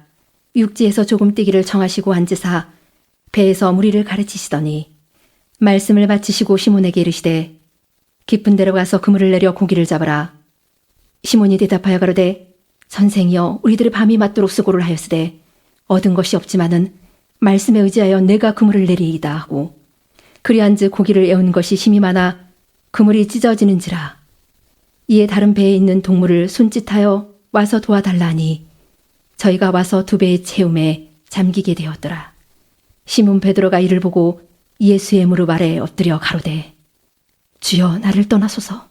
Speaker 2: 육지에서 조금 뛰기를 정하시고 앉으사 배에서 무리를 가르치시더니 말씀을 마치시고 시몬에게 이르시되 깊은 데로 가서 그물을 내려 고기를 잡아라. 시몬이 대답하여 가로되 선생이여 우리들의 밤이 맞도록 수고를 하였으되 얻은 것이 없지만은 말씀에 의지하여 내가 그물을 내리이다 하고 그리한즉 고기를 애운 것이 심이 많아 그물이 찢어지는지라. 이에 다른 배에 있는 동물을 손짓하여 와서 도와달라니 저희가 와서 두 배의 채움에 잠기게 되었더라. 시몬 베드로가 이를 보고 예수의 무릎 아래 엎드려 가로되 주여 나를 떠나소서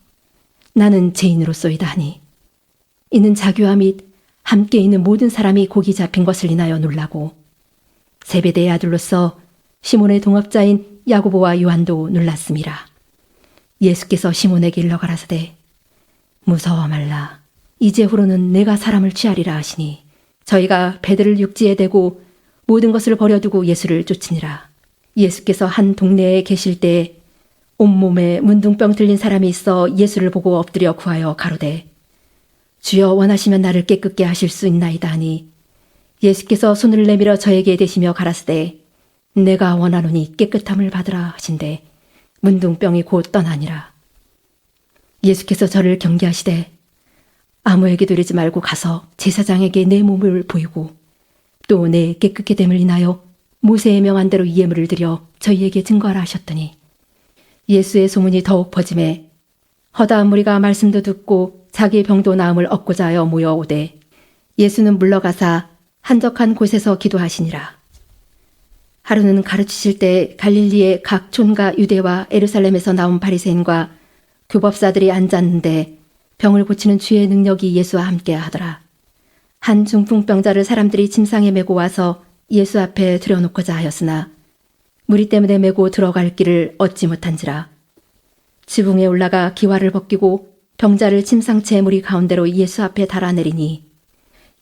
Speaker 2: 나는 죄인으로소이다 하니 이는 자기와 및 함께 있는 모든 사람이 고기 잡힌 것을 인하여 놀라고 세베대의 아들로서 시몬의 동업자인 야고보와 요한도 놀랐음이라. 예수께서 시몬에게 일러 가라사대 무서워 말라. 이제후로는 내가 사람을 취하리라 하시니 저희가 배들을 육지에 대고 모든 것을 버려두고 예수를 쫓으니라. 예수께서 한 동네에 계실 때 온몸에 문둥병 들린 사람이 있어 예수를 보고 엎드려 구하여 가로되 주여 원하시면 나를 깨끗게 하실 수 있나이다 하니 예수께서 손을 내밀어 저에게 대시며 가라사대 내가 원하노니 깨끗함을 받으라 하신대 문둥병이 곧 떠나니라. 예수께서 저를 경계하시되 아무에게도 이르지 말고 가서 제사장에게 내 몸을 보이고 또 내 깨끗게 됨을 인하여 모세의 명한 대로 이 예물을 드려 저희에게 증거하라 하셨더니 예수의 소문이 더욱 퍼짐에 허다한 무리가 말씀도 듣고 자기 병도 나음을 얻고자 하여 모여오되 예수는 물러가사 한적한 곳에서 기도하시니라. 하루는 가르치실 때 갈릴리의 각 촌과 유대와 예루살렘에서 나온 바리새인과 교법사들이 앉았는데 병을 고치는 주의 능력이 예수와 함께 하더라. 한 중풍병자를 사람들이 침상에 메고 와서 예수 앞에 들여놓고자 하였으나 무리 때문에 메고 들어갈 길을 얻지 못한지라. 지붕에 올라가 기와를 벗기고 병자를 침상채 무리 가운데로 예수 앞에 달아내리니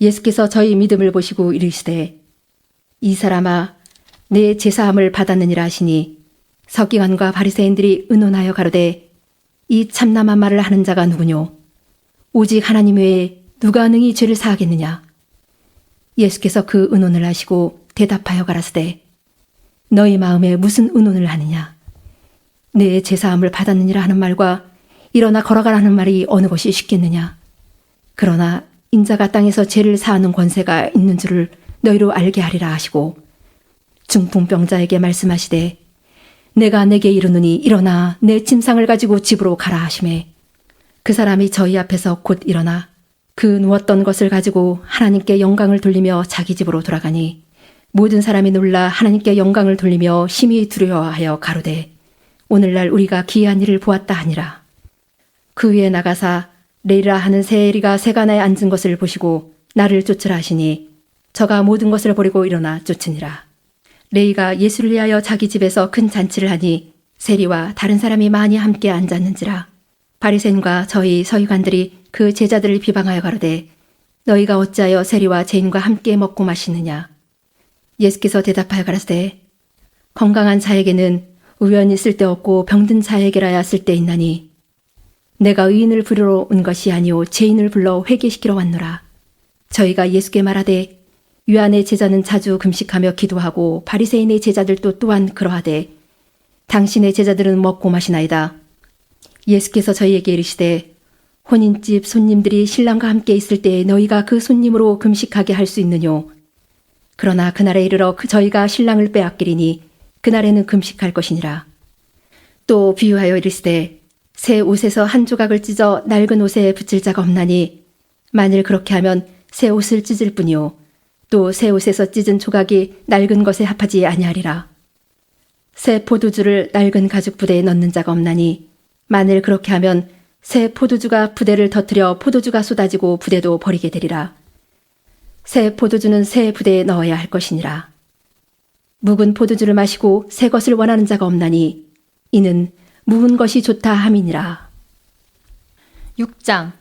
Speaker 2: 예수께서 저희 믿음을 보시고 이르시되 이 사람아 내 제사함을 받았느니라 하시니 서기관과 바리새인들이 의논하여 가로되 이 참남한 말을 하는 자가 누구뇨? 오직 하나님 외에 누가 능히 죄를 사하겠느냐? 예수께서 그 의논을 하시고 대답하여 가라사대 너희 마음에 무슨 의논을 하느냐? 내 제사함을 받았느니라 하는 말과 일어나 걸어가라는 말이 어느 것이 쉽겠느냐? 그러나 인자가 땅에서 죄를 사하는 권세가 있는 줄을 너희로 알게 하리라 하시고 중풍병자에게 말씀하시되 내가 내게 이르노니 일어나 내 침상을 가지고 집으로 가라 하시매 그 사람이 저희 앞에서 곧 일어나 그 누웠던 것을 가지고 하나님께 영광을 돌리며 자기 집으로 돌아가니 모든 사람이 놀라 하나님께 영광을 돌리며 심히 두려워하여 가로되 오늘날 우리가 기이한 일을 보았다 하니라. 그 위에 나가사 레이라 하는 세리가 세간에 앉은 것을 보시고 나를 쫓으라 하시니 저가 모든 것을 버리고 일어나 쫓으니라. 레이가 예수를 위하여 자기 집에서 큰 잔치를 하니 세리와 다른 사람이 많이 함께 앉았는지라. 바리새인과 저희 서기관들이 그 제자들을 비방하여 가로되 너희가 어찌하여 세리와 죄인과 함께 먹고 마시느냐. 예수께서 대답하여 가라사대 건강한 자에게는 의원이 쓸데없고 병든 자에게라야 쓸데있나니 내가 의인을 부르러 온 것이 아니오 죄인을 불러 회개시키러 왔노라. 저희가 예수께 말하되 유한의 제자는 자주 금식하며 기도하고 바리새인의 제자들도 또한 그러하되 당신의 제자들은 먹고 마시나이다. 예수께서 저희에게 이르시되 혼인집 손님들이 신랑과 함께 있을 때 너희가 그 손님으로 금식하게 할 수 있느뇨. 그러나 그날에 이르러 저희가 신랑을 빼앗기리니 그날에는 금식할 것이니라. 또 비유하여 이르시되 새 옷에서 한 조각을 찢어 낡은 옷에 붙일 자가 없나니 만일 그렇게 하면 새 옷을 찢을 뿐이요 또 새 옷에서 찢은 조각이 낡은 것에 합하지 아니하리라. 새 포도주를 낡은 가죽 부대에 넣는 자가 없나니 만일 그렇게 하면 새 포도주가 부대를 터뜨려 포도주가 쏟아지고 부대도 버리게 되리라. 새 포도주는 새 부대에 넣어야 할 것이니라. 묵은 포도주를 마시고 새 것을 원하는 자가 없나니 이는 묵은 것이 좋다 함이니라.
Speaker 1: 6장.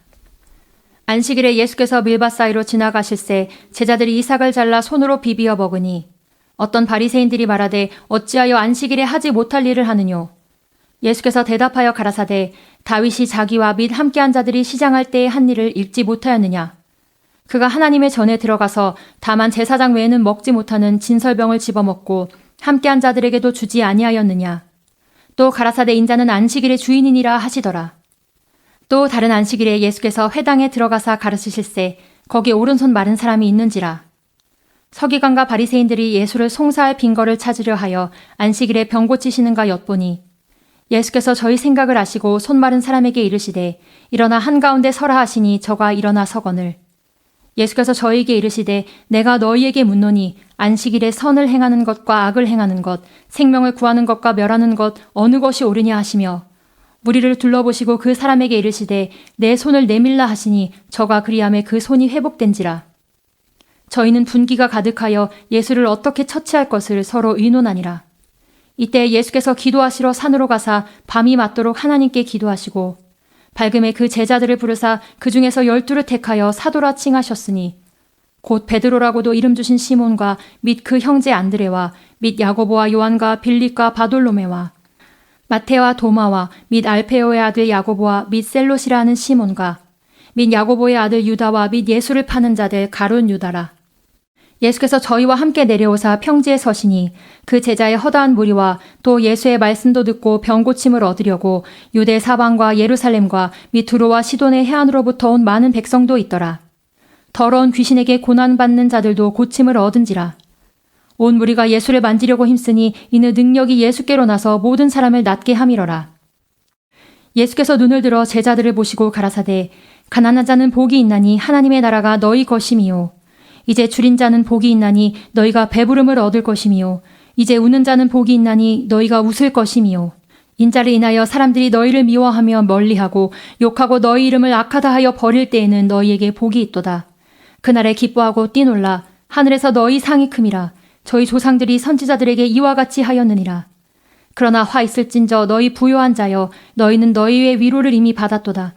Speaker 1: 안식일에 예수께서 밀밭 사이로 지나가실새 제자들이 이삭을 잘라 손으로 비비어 먹으니 어떤 바리새인들이 말하되 어찌하여 안식일에 하지 못할 일을 하느뇨. 예수께서 대답하여 가라사대 다윗이 자기와 및 함께한 자들이 시장할 때에 한 일을 읽지 못하였느냐. 그가 하나님의 전에 들어가서 다만 제사장 외에는 먹지 못하는 진설병을 집어먹고 함께한 자들에게도 주지 아니하였느냐. 또 가라사대 인자는 안식일의 주인이니라 하시더라. 또 다른 안식일에 예수께서 회당에 들어가사 가르치실새 거기 오른손 마른 사람이 있는지라. 서기관과 바리새인들이 예수를 송사할 빈거를 찾으려 하여 안식일에 병 고치시는가 엿보니 예수께서 저희 생각을 아시고 손 마른 사람에게 이르시되 일어나 한가운데 서라 하시니 저가 일어나 서거늘. 예수께서 저희에게 이르시되 내가 너희에게 묻노니 안식일에 선을 행하는 것과 악을 행하는 것, 생명을 구하는 것과 멸하는 것 어느 것이 옳으냐 하시며 무리를 둘러보시고 그 사람에게 이르시되 내 손을 내밀라 하시니 저가 그리하매 그 손이 회복된지라. 저희는 분기가 가득하여 예수를 어떻게 처치할 것을 서로 의논하니라. 이때 예수께서 기도하시러 산으로 가사 밤이 맞도록 하나님께 기도하시고 밝음에 그 제자들을 부르사 그 중에서 12를 택하여 사도라 칭하셨으니 곧 베드로라고도 이름 주신 시몬과 및 그 형제 안드레와 및 야고보와 요한과 빌립과 바돌로메와 마테와 도마와 및 알페오의 아들 야고보와 및 셀롯이라 하는 시몬과 및 야고보의 아들 유다와 및 예수를 파는 자들 가룟 유다라. 예수께서 저희와 함께 내려오사 평지에 서시니 그 제자의 허다한 무리와 또 예수의 말씀도 듣고 병 고침을 얻으려고 유대 사방과 예루살렘과 및 두로와 시돈의 해안으로부터 온 많은 백성도 있더라. 더러운 귀신에게 고난받는 자들도 고침을 얻은지라. 온 무리가 예수를 만지려고 힘쓰니 이는 능력이 예수께로 나서 모든 사람을 낫게 함이러라. 예수께서 눈을 들어 제자들을 보시고 가라사대 가난한 자는 복이 있나니 하나님의 나라가 너희 것임이요. 이제 줄인 자는 복이 있나니 너희가 배부름을 얻을 것이미요. 이제 우는 자는 복이 있나니 너희가 웃을 것이미요. 인자를 인하여 사람들이 너희를 미워하며 멀리하고 욕하고 너희 이름을 악하다 하여 버릴 때에는 너희에게 복이 있도다. 그날에 기뻐하고 뛰놀라. 하늘에서 너희 상이 큼이라. 저희 조상들이 선지자들에게 이와 같이 하였느니라. 그러나 화 있을진저 너희 부요한 자여 너희는 너희의 위로를 이미 받았도다.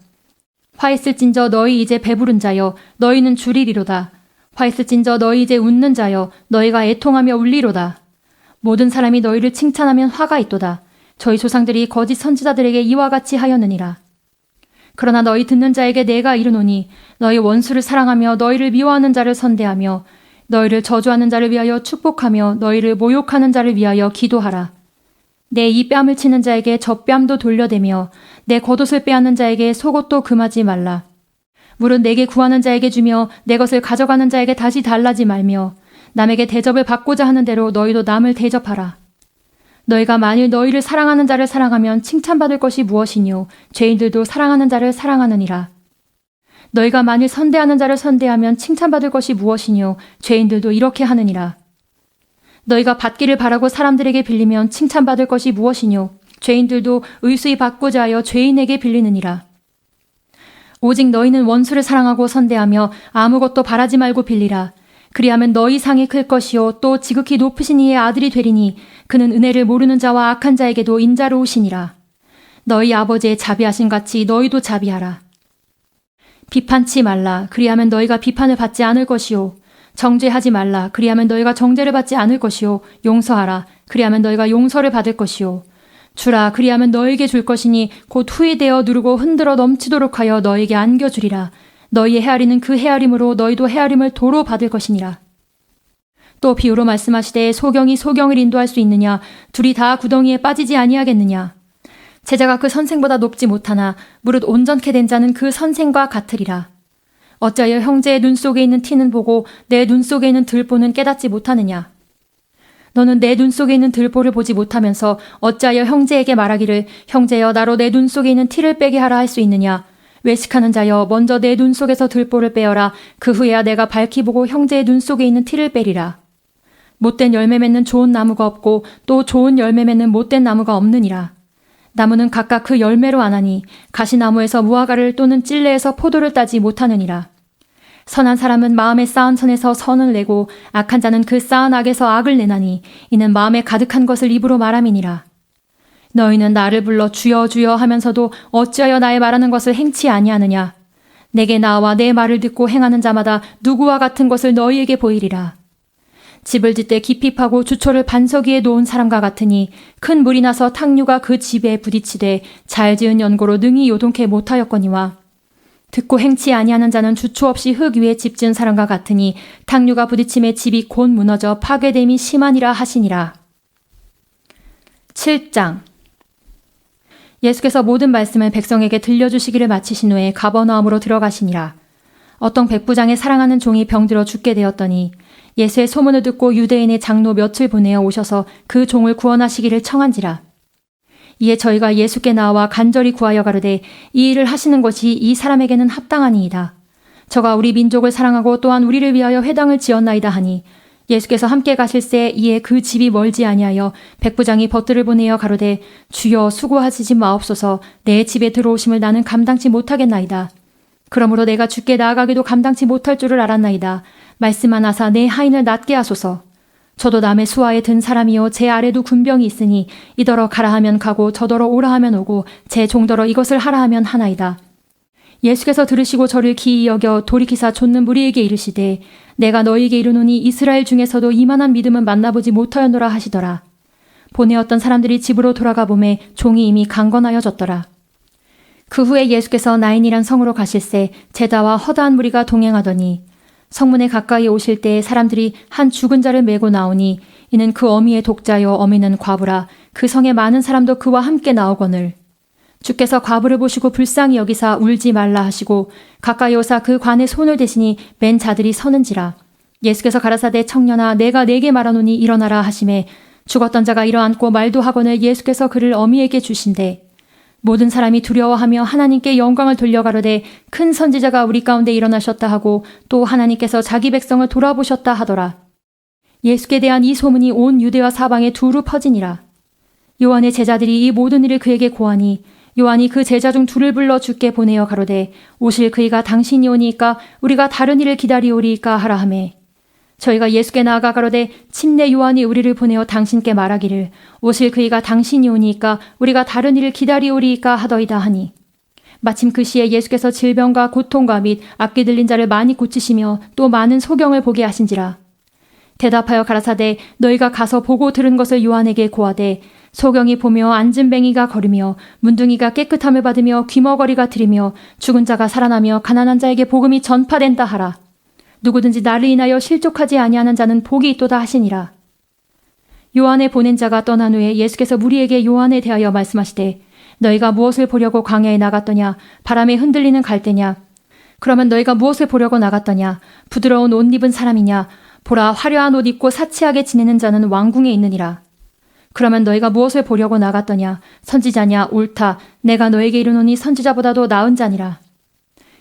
Speaker 1: 화 있을진저 너희 이제 배부른 자여 너희는 줄이리로다. 화 있을진저 너희 이제 웃는 자여 너희가 애통하며 울리로다. 모든 사람이 너희를 칭찬하면 화가 있도다. 저희 조상들이 거짓 선지자들에게 이와 같이 하였느니라. 그러나 너희 듣는 자에게 내가 이르노니 너희 원수를 사랑하며 너희를 미워하는 자를 선대하며 너희를 저주하는 자를 위하여 축복하며 너희를 모욕하는 자를 위하여 기도하라. 내 이 뺨을 치는 자에게 저 뺨도 돌려대며 내 겉옷을 빼앗는 자에게 속옷도 금하지 말라. 물은 내게 구하는 자에게 주며 내 것을 가져가는 자에게 다시 달라지 말며 남에게 대접을 받고자 하는 대로 너희도 남을 대접하라. 너희가 만일 너희를 사랑하는 자를 사랑하면 칭찬받을 것이 무엇이뇨. 죄인들도 사랑하는 자를 사랑하느니라. 너희가 만일 선대하는 자를 선대하면 칭찬받을 것이 무엇이뇨. 죄인들도 이렇게 하느니라. 너희가 받기를 바라고 사람들에게 빌리면 칭찬받을 것이 무엇이뇨. 죄인들도 의수히 받고자 하여 죄인에게 빌리느니라. 오직 너희는 원수를 사랑하고 선대하며 아무것도 바라지 말고 빌리라. 그리하면 너희 상이 클 것이요 또 지극히 높으신 이의 아들이 되리니 그는 은혜를 모르는 자와 악한 자에게도 인자로우시니라. 너희 아버지의 자비하심 같이 너희도 자비하라. 비판치 말라. 그리하면 너희가 비판을 받지 않을 것이요. 정죄하지 말라. 그리하면 너희가 정죄를 받지 않을 것이요. 용서하라. 그리하면 너희가 용서를 받을 것이요. 주라. 그리하면 너에게 줄 것이니 곧 후이 되어 누르고 흔들어 넘치도록 하여 너에게 안겨주리라. 너희의 헤아리는 그 헤아림으로 너희도 헤아림을 도로 받을 것이니라. 또 비유로 말씀하시되 소경이 소경을 인도할 수 있느냐. 둘이 다 구덩이에 빠지지 아니하겠느냐. 제자가 그 선생보다 높지 못하나 무릇 온전케 된 자는 그 선생과 같으리라. 어찌하여 형제의 눈 속에 있는 티는 보고 내 눈 속에 있는 들보는 깨닫지 못하느냐? 너는 내 눈 속에 있는 들보를 보지 못하면서 어찌하여 형제에게 말하기를 형제여 나로 내 눈 속에 있는 티를 빼게 하라 할 수 있느냐? 외식하는 자여 먼저 내 눈 속에서 들보를 빼어라. 그 후에야 내가 밝히 보고 형제의 눈 속에 있는 티를 빼리라. 못된 열매 맺는 좋은 나무가 없고 또 좋은 열매 맺는 못된 나무가 없느니라. 나무는 각각 그 열매로 아나니 가시나무에서 무화과를 또는 찔레에서 포도를 따지 못하느니라. 선한 사람은 마음에 쌓은 선에서 선을 내고 악한 자는 그 쌓은 악에서 악을 내나니 이는 마음에 가득한 것을 입으로 말함이니라. 너희는 나를 불러 주여 주여 하면서도 어찌하여 나의 말하는 것을 행치 아니하느냐. 내게 나와 내 말을 듣고 행하는 자마다 누구와 같은 것을 너희에게 보이리라. 집을 짓되 깊이 파고 주초를 반석 위에 놓은 사람과 같으니 큰 물이 나서 탕류가 그 집에 부딪히되 잘 지은 연고로 능히 요동케 못하였거니와 듣고 행치 아니하는 자는 주초 없이 흙 위에 집 지은 사람과 같으니 탕류가 부딪힘에 집이 곧 무너져 파괴됨이 심하니라 하시니라. 7장 예수께서 모든 말씀을 백성에게 들려주시기를 마치신 후에 가버나움으로 들어가시니라. 어떤 백부장의 사랑하는 종이 병들어 죽게 되었더니 예수의 소문을 듣고 유대인의 장로 몇을 보내어 오셔서 그 종을 구원하시기를 청한지라. 이에 저희가 예수께 나와 간절히 구하여 가르되 이 일을 하시는 것이 이 사람에게는 합당하니이다. 저가 우리 민족을 사랑하고 또한 우리를 위하여 회당을 지었나이다 하니 예수께서 함께 가실새 이에 그 집이 멀지 아니하여 백부장이 벗들을 보내어 가로되 주여 수고하시지 마옵소서 내 집에 들어오심을 나는 감당치 못하겠나이다. 그러므로 내가 주께 나아가기도 감당치 못할 줄을 알았나이다. 말씀하나사 내 하인을 낫게 하소서. 저도 남의 수하에 든 사람이요 제 아래도 군병이 있으니 이더러 가라 하면 가고 저더러 오라 하면 오고 제 종더러 이것을 하라 하면 하나이다. 예수께서 들으시고 저를 기이 여겨 돌이키사 좇는 무리에게 이르시되 내가 너희에게 이르노니 이스라엘 중에서도 이만한 믿음은 만나보지 못하였노라 하시더라. 보내었던 사람들이 집으로 돌아가 보매 종이 이미 강건하여졌더라. 그 후에 예수께서 나인이란 성으로 가실새 제자와 허다한 무리가 동행하더니 성문에 가까이 오실 때에 사람들이 한 죽은 자를 메고 나오니 이는 그 어미의 독자요 어미는 과부라. 그 성에 많은 사람도 그와 함께 나오거늘 주께서 과부를 보시고 불쌍히 여기사 울지 말라 하시고 가까이 오사 그 관에 손을 대시니 맨 자들이 서는지라. 예수께서 가라사대 청년아 내가 네게 말하노니 일어나라 하시매 죽었던 자가 일어앉고 말도 하거늘 예수께서 그를 어미에게 주신대 모든 사람이 두려워하며 하나님께 영광을 돌려가로되 큰 선지자가 우리 가운데 일어나셨다 하고 또 하나님께서 자기 백성을 돌아보셨다 하더라. 예수께 대한 이 소문이 온 유대와 사방에 두루 퍼지니라. 요한의 제자들이 이 모든 일을 그에게 고하니 요한이 그 제자 중 둘을 불러 주께 보내어 가로되 오실 그이가 당신이 오니이까 우리가 다른 일을 기다리오리이까 하라 하매 저희가 예수께 나아가 가로되 침례 요한이 우리를 보내어 당신께 말하기를 오실 그이가 당신이 오니이까 우리가 다른 일을 기다리오리이까 하더이다 하니 마침 그 시에 예수께서 질병과 고통과 및 악기 들린 자를 많이 고치시며 또 많은 소경을 보게 하신지라. 대답하여 가라사대 너희가 가서 보고 들은 것을 요한에게 고하되 소경이 보며 앉은 뱅이가 걸으며 문둥이가 깨끗함을 받으며 귀머거리가 들이며 죽은 자가 살아나며 가난한 자에게 복음이 전파된다 하라. 누구든지 나를 인하여 실족하지 아니하는 자는 복이 있도다 하시니라. 요한의 보낸 자가 떠난 후에 예수께서 무리에게 요한에 대하여 말씀하시되 너희가 무엇을 보려고 광야에 나갔더냐 바람에 흔들리는 갈대냐 그러면 너희가 무엇을 보려고 나갔더냐 부드러운 옷 입은 사람이냐 보라 화려한 옷 입고 사치하게 지내는 자는 왕궁에 있느니라. 그러면 너희가 무엇을 보려고 나갔더냐 선지자냐 옳다 내가 너에게 이르노니 선지자보다도 나은 자니라.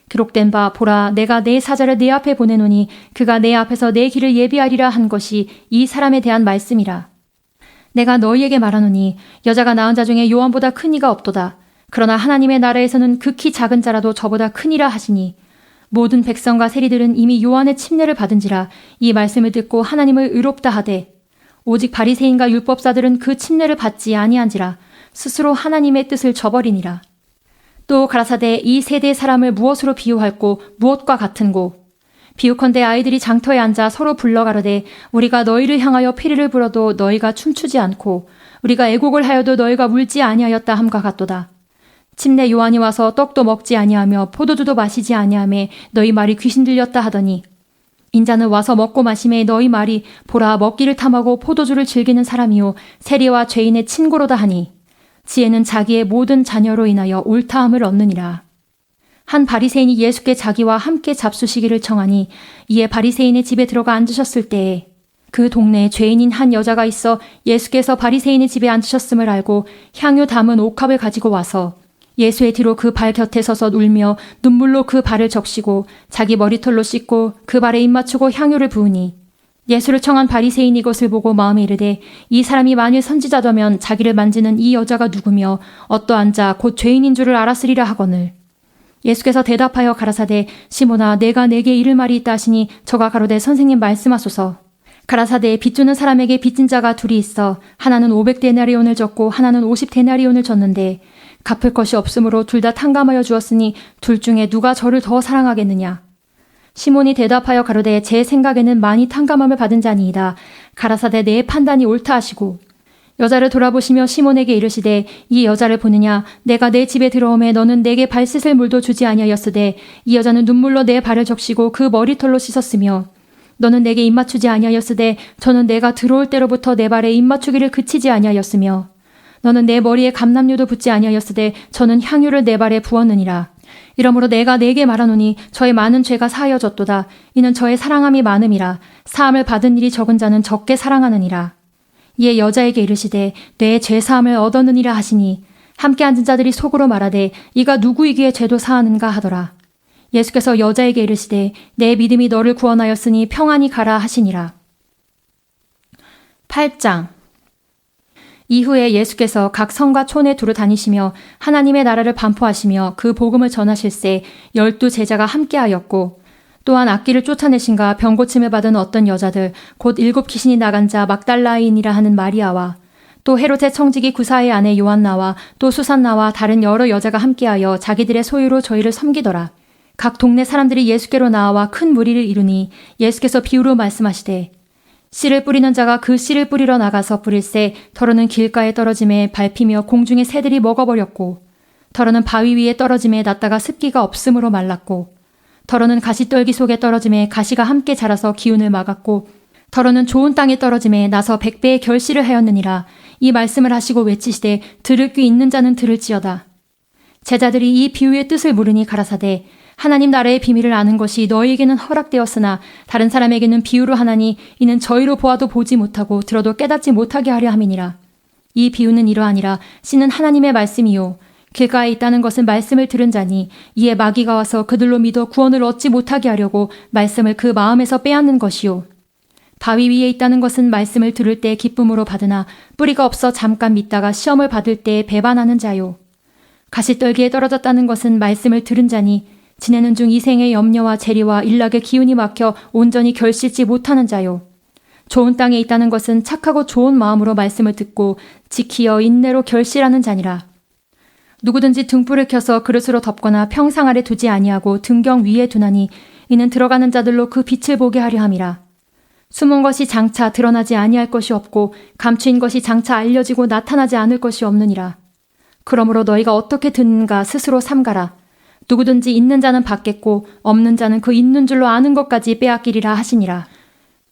Speaker 1: 기록된 바 보라 내가 내 사자를 내 앞에 보내노니 그가 내 앞에서 내 길을 예비하리라 한 것이 이 사람에 대한 말씀이라. 내가 너희에게 말하노니 여자가 낳은 자 중에 요한보다 큰 이가 없도다. 그러나 하나님의 나라에서는 극히 작은 자라도 저보다 크니라 하시니 모든 백성과 세리들은 이미 요한의 침례를 받은지라 이 말씀을 듣고 하나님을 의롭다 하되 오직 바리새인과 율법사들은 그 침례를 받지 아니한지라 스스로 하나님의 뜻을 저버리니라. 또 가라사대 이 세대의 사람을 무엇으로 비유할꼬 무엇과 같은고 비유컨대 아이들이 장터에 앉아 서로 불러가르되 우리가 너희를 향하여 피리를 불어도 너희가 춤추지 않고 우리가 애곡을 하여도 너희가 울지 아니하였다 함과 같도다. 침례 요한이 와서 떡도 먹지 아니하며 포도주도 마시지 아니하매 너희 말이 귀신 들렸다 하더니 인자는 와서 먹고 마심에 너희 말이 보라 먹기를 탐하고 포도주를 즐기는 사람이요 세리와 죄인의 친구로다 하니 지혜는 자기의 모든 자녀로 인하여 옳다함을 얻느니라. 한 바리새인이 예수께 자기와 함께 잡수시기를 청하니 이에 바리새인의 집에 들어가 앉으셨을 때에 그 동네에 죄인인 한 여자가 있어 예수께서 바리새인의 집에 앉으셨음을 알고 향유 담은 옥합을 가지고 와서 예수의 뒤로 그 발 곁에 서서 울며 눈물로 그 발을 적시고 자기 머리털로 씻고 그 발에 입 맞추고 향유를 부으니 예수를 청한 바리새인이 이것을 보고 마음에 이르되 이 사람이 만일 선지자더면 자기를 만지는 이 여자가 누구며 어떠한 자 곧 죄인인 줄을 알았으리라 하거늘. 예수께서 대답하여 가라사대 시몬아 내가 내게 이를 말이 있다 하시니 저가 가로되 선생님 말씀하소서. 가라사대 빚주는 사람에게 빚진 자가 둘이 있어 하나는 500데나리온을 졌고 하나는 50데나리온을 졌는데 갚을 것이 없으므로 둘 다 탕감하여 주었으니 둘 중에 누가 저를 더 사랑하겠느냐. 시몬이 대답하여 가로되 제 생각에는 많이 탕감함을 받은 자니이다. 가라사대 내 판단이 옳다 하시고 여자를 돌아보시며 시몬에게 이르시되 이 여자를 보느냐 내가 내 집에 들어오매 너는 내게 발 씻을 물도 주지 아니하였으되 이 여자는 눈물로 내 발을 적시고 그 머리털로 씻었으며 너는 내게 입 맞추지 아니하였으되 저는 내가 들어올 때로부터 내 발에 입 맞추기를 그치지 아니하였으며 너는 내 머리에 감람류도 붓지 아니하였으되 저는 향유를 내 발에 부었느니라. 이러므로 내가 네게 말하노니 저의 많은 죄가 사하여졌도다. 이는 저의 사랑함이 많음이라. 사함을 받은 일이 적은 자는 적게 사랑하느니라. 이에 여자에게 이르시되 내 죄사함을 얻었느니라 하시니 함께 앉은 자들이 속으로 말하되 이가 누구이기에 죄도 사하는가 하더라. 예수께서 여자에게 이르시되 내 믿음이 너를 구원하였으니 평안히 가라 하시니라. 8장. 이후에 예수께서 각 성과 촌에 두루 다니시며 하나님의 나라를 반포하시며 그 복음을 전하실새 12 제자가 함께하였고 또한 악기를 쫓아내신가 병고침을 받은 어떤 여자들 곧 7 귀신이 나간 자 막달라인이라 하는 마리아와 또 헤롯의 청지기 구사의 아내 요한나와 또 수산나와 다른 여러 여자가 함께하여 자기들의 소유로 저희를 섬기더라. 각 동네 사람들이 예수께로 나와 큰 무리를 이루니 예수께서 비유로 말씀하시되 씨를 뿌리는 자가 그 씨를 뿌리러 나가서 뿌릴새 더러는 길가에 떨어짐에 밟히며 공중의 새들이 먹어버렸고 더러는 바위 위에 떨어짐에 났다가 습기가 없음으로 말랐고 더러는 가시떨기 속에 떨어짐에 가시가 함께 자라서 기운을 막았고 더러는 좋은 땅에 떨어짐에 나서 100배의 결실을 하였느니라. 이 말씀을 하시고 외치시되 들을 귀 있는 자는 들을지어다. 제자들이 이 비유의 뜻을 물으니 가라사대 하나님 나라의 비밀을 아는 것이 너희에게는 허락되었으나 다른 사람에게는 비유로 하나니 이는 저희로 보아도 보지 못하고 들어도 깨닫지 못하게 하려 함이니라. 이 비유는 이러하니라. 씨는 하나님의 말씀이요 길가에 있다는 것은 말씀을 들은 자니 이에 마귀가 와서 그들로 믿어 구원을 얻지 못하게 하려고 말씀을 그 마음에서 빼앗는 것이요 바위 위에 있다는 것은 말씀을 들을 때 기쁨으로 받으나 뿌리가 없어 잠깐 믿다가 시험을 받을 때 배반하는 자요 가시떨기에 떨어졌다는 것은 말씀을 들은 자니 지내는 중 이생의 염려와 재리와 일락의 기운이 막혀 온전히 결실지 못하는 자요. 좋은 땅에 있다는 것은 착하고 좋은 마음으로 말씀을 듣고 지키어 인내로 결실하는 자니라. 누구든지 등불을 켜서 그릇으로 덮거나 평상 아래 두지 아니하고 등경 위에 두나니 이는 들어가는 자들로 그 빛을 보게 하려 함이라. 숨은 것이 장차 드러나지 아니할 것이 없고 감추인 것이 장차 알려지고 나타나지 않을 것이 없느니라. 그러므로 너희가 어떻게 듣는가 스스로 삼가라. 누구든지 있는 자는 받겠고 없는 자는 그 있는 줄로 아는 것까지 빼앗기리라 하시니라.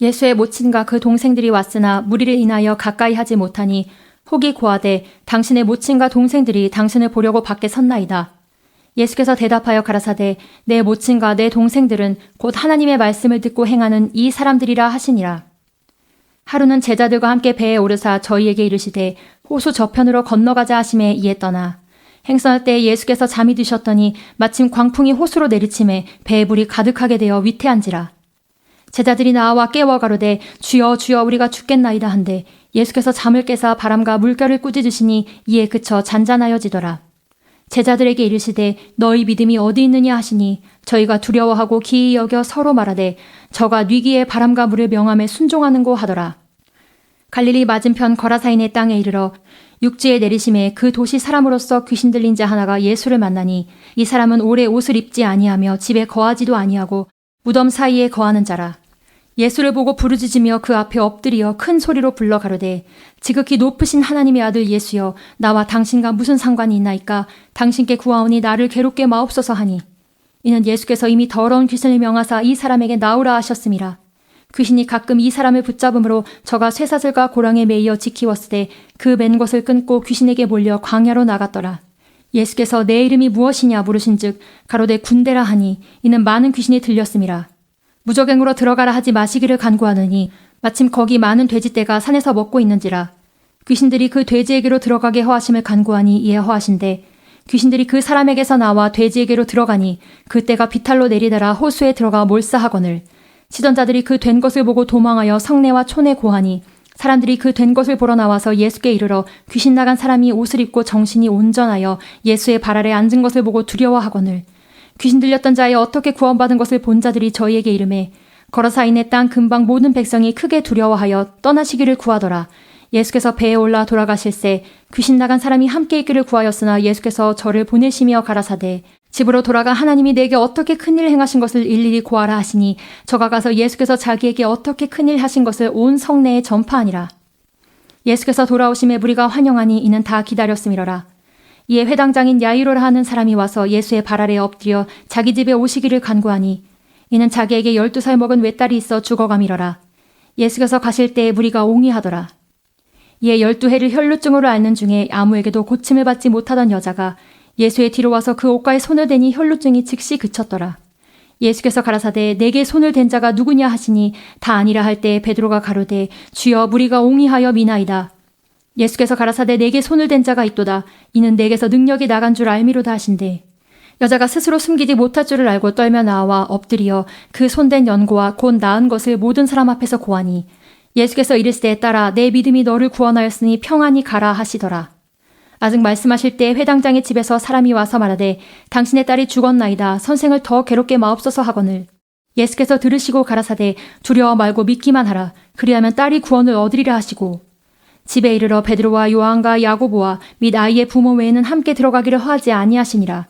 Speaker 1: 예수의 모친과 그 동생들이 왔으나 무리를 인하여 가까이 하지 못하니 혹이 고하되 당신의 모친과 동생들이 당신을 보려고 밖에 섰나이다. 예수께서 대답하여 가라사대 내 모친과 내 동생들은 곧 하나님의 말씀을 듣고 행하는 이 사람들이라 하시니라. 하루는 제자들과 함께 배에 오르사 저희에게 이르시되 호수 저편으로 건너가자 하심에 이에 떠나 행선할 때 예수께서 잠이 드셨더니 마침 광풍이 호수로 내리침에 배에 불이 가득하게 되어 위태한지라. 제자들이 나와 깨워 가로되 주여 주여 우리가 죽겠나이다 한데 예수께서 잠을 깨사 바람과 물결을 꾸짖으시니 이에 그쳐 잔잔하여지더라. 제자들에게 이르시되 너희 믿음이 어디 있느냐 하시니 저희가 두려워하고 기이 여겨 서로 말하되 저가 뉘기에 바람과 물을 명함에 순종하는고 하더라. 갈릴리 맞은편 거라사인의 땅에 이르러 육지에 내리심에 그 도시 사람으로서 귀신 들린 자 하나가 예수를 만나니 이 사람은 오래 옷을 입지 아니하며 집에 거하지도 아니하고 무덤 사이에 거하는 자라. 예수를 보고 부르짖으며 그 앞에 엎드리어 큰 소리로 불러 가로되 지극히 높으신 하나님의 아들 예수여 나와 당신과 무슨 상관이 있나이까 당신께 구하오니 나를 괴롭게 마옵소서 하니 이는 예수께서 이미 더러운 귀신을 명하사 이 사람에게 나오라 하셨음이라. 귀신이 가끔 이 사람을 붙잡음으로 저가 쇠사슬과 고랑에 매이어 지키웠으되 그 맨 것을 끊고 귀신에게 몰려 광야로 나갔더라. 예수께서 내 이름이 무엇이냐 물으신즉 가로되 군대라 하니 이는 많은 귀신이 들렸음이라. 무적행으로 들어가라 하지 마시기를 간구하느니 마침 거기 많은 돼지떼가 산에서 먹고 있는지라. 귀신들이 그 돼지에게로 들어가게 허하심을 간구하니 이에 허하신대 귀신들이 그 사람에게서 나와 돼지에게로 들어가니 그 떼가 비탈로 내리다라 호수에 들어가 몰사하거늘 치던 자들이 그 된 것을 보고 도망하여 성내와 촌에 고하니 사람들이 그 된 것을 보러 나와서 예수께 이르러 귀신 나간 사람이 옷을 입고 정신이 온전하여 예수의 발 아래 앉은 것을 보고 두려워하거늘 귀신 들렸던 자의 어떻게 구원받은 것을 본 자들이 저희에게 이르매 걸어사 이내 땅 근방 모든 백성이 크게 두려워하여 떠나시기를 구하더라. 예수께서 배에 올라 돌아가실새 귀신 나간 사람이 함께 있기를 구하였으나 예수께서 저를 보내시며 가라사대 집으로 돌아가 하나님이 내게 어떻게 큰일 행하신 것을 일일이 고하라 하시니 저가 가서 예수께서 자기에게 어떻게 큰일 하신 것을 온 성내에 전파하니라. 예수께서 돌아오심에 무리가 환영하니 이는 다 기다렸음이러라. 이에 회당장인 야이로라 하는 사람이 와서 예수의 발 아래에 엎드려 자기 집에 오시기를 간구하니 이는 자기에게 12살 먹은 외딸이 있어 죽어감이러라. 예수께서 가실 때에 무리가 옹이하더라. 이에 12해를 혈루증으로 앓는 중에 아무에게도 고침을 받지 못하던 여자가 예수의 뒤로 와서 그 옷가에 손을 대니 혈루증이 즉시 그쳤더라. 예수께서 가라사대 내게 손을 댄 자가 누구냐 하시니 다 아니라 할 때에 베드로가 가로되 주여 무리가 옹이하여 미나이다. 예수께서 가라사대 내게 손을 댄 자가 있도다. 이는 내게서 능력이 나간 줄 알미로다 하신대. 여자가 스스로 숨기지 못할 줄을 알고 떨며 나와 엎드려 그 손댄 연고와 곧 나은 것을 모든 사람 앞에서 고하니 예수께서 이르시되 딸아 내 믿음이 너를 구원하였으니 평안히 가라 하시더라. 아직 말씀하실 때 회당장의 집에서 사람이 와서 말하되 당신의 딸이 죽었나이다. 선생을 더 괴롭게 마옵소서 하거늘 예수께서 들으시고 가라사대 두려워 말고 믿기만 하라. 그리하면 딸이 구원을 얻으리라 하시고 집에 이르러 베드로와 요한과 야고보와 및 아이의 부모 외에는 함께 들어가기를 허하지 아니하시니라.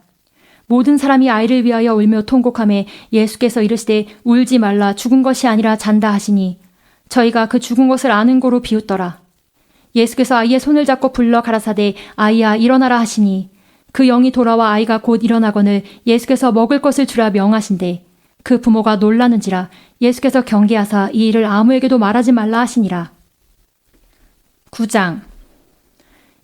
Speaker 1: 모든 사람이 아이를 위하여 울며 통곡하매 예수께서 이르시되 울지 말라 죽은 것이 아니라 잔다 하시니 저희가 그 죽은 것을 아는 고로 비웃더라. 예수께서 아이의 손을 잡고 불러 가라사대 아이야 일어나라 하시니 그 영이 돌아와 아이가 곧 일어나거늘 예수께서 먹을 것을 주라 명하신대 그 부모가 놀라는지라. 예수께서 경계하사 이 일을 아무에게도 말하지 말라 하시니라. 9장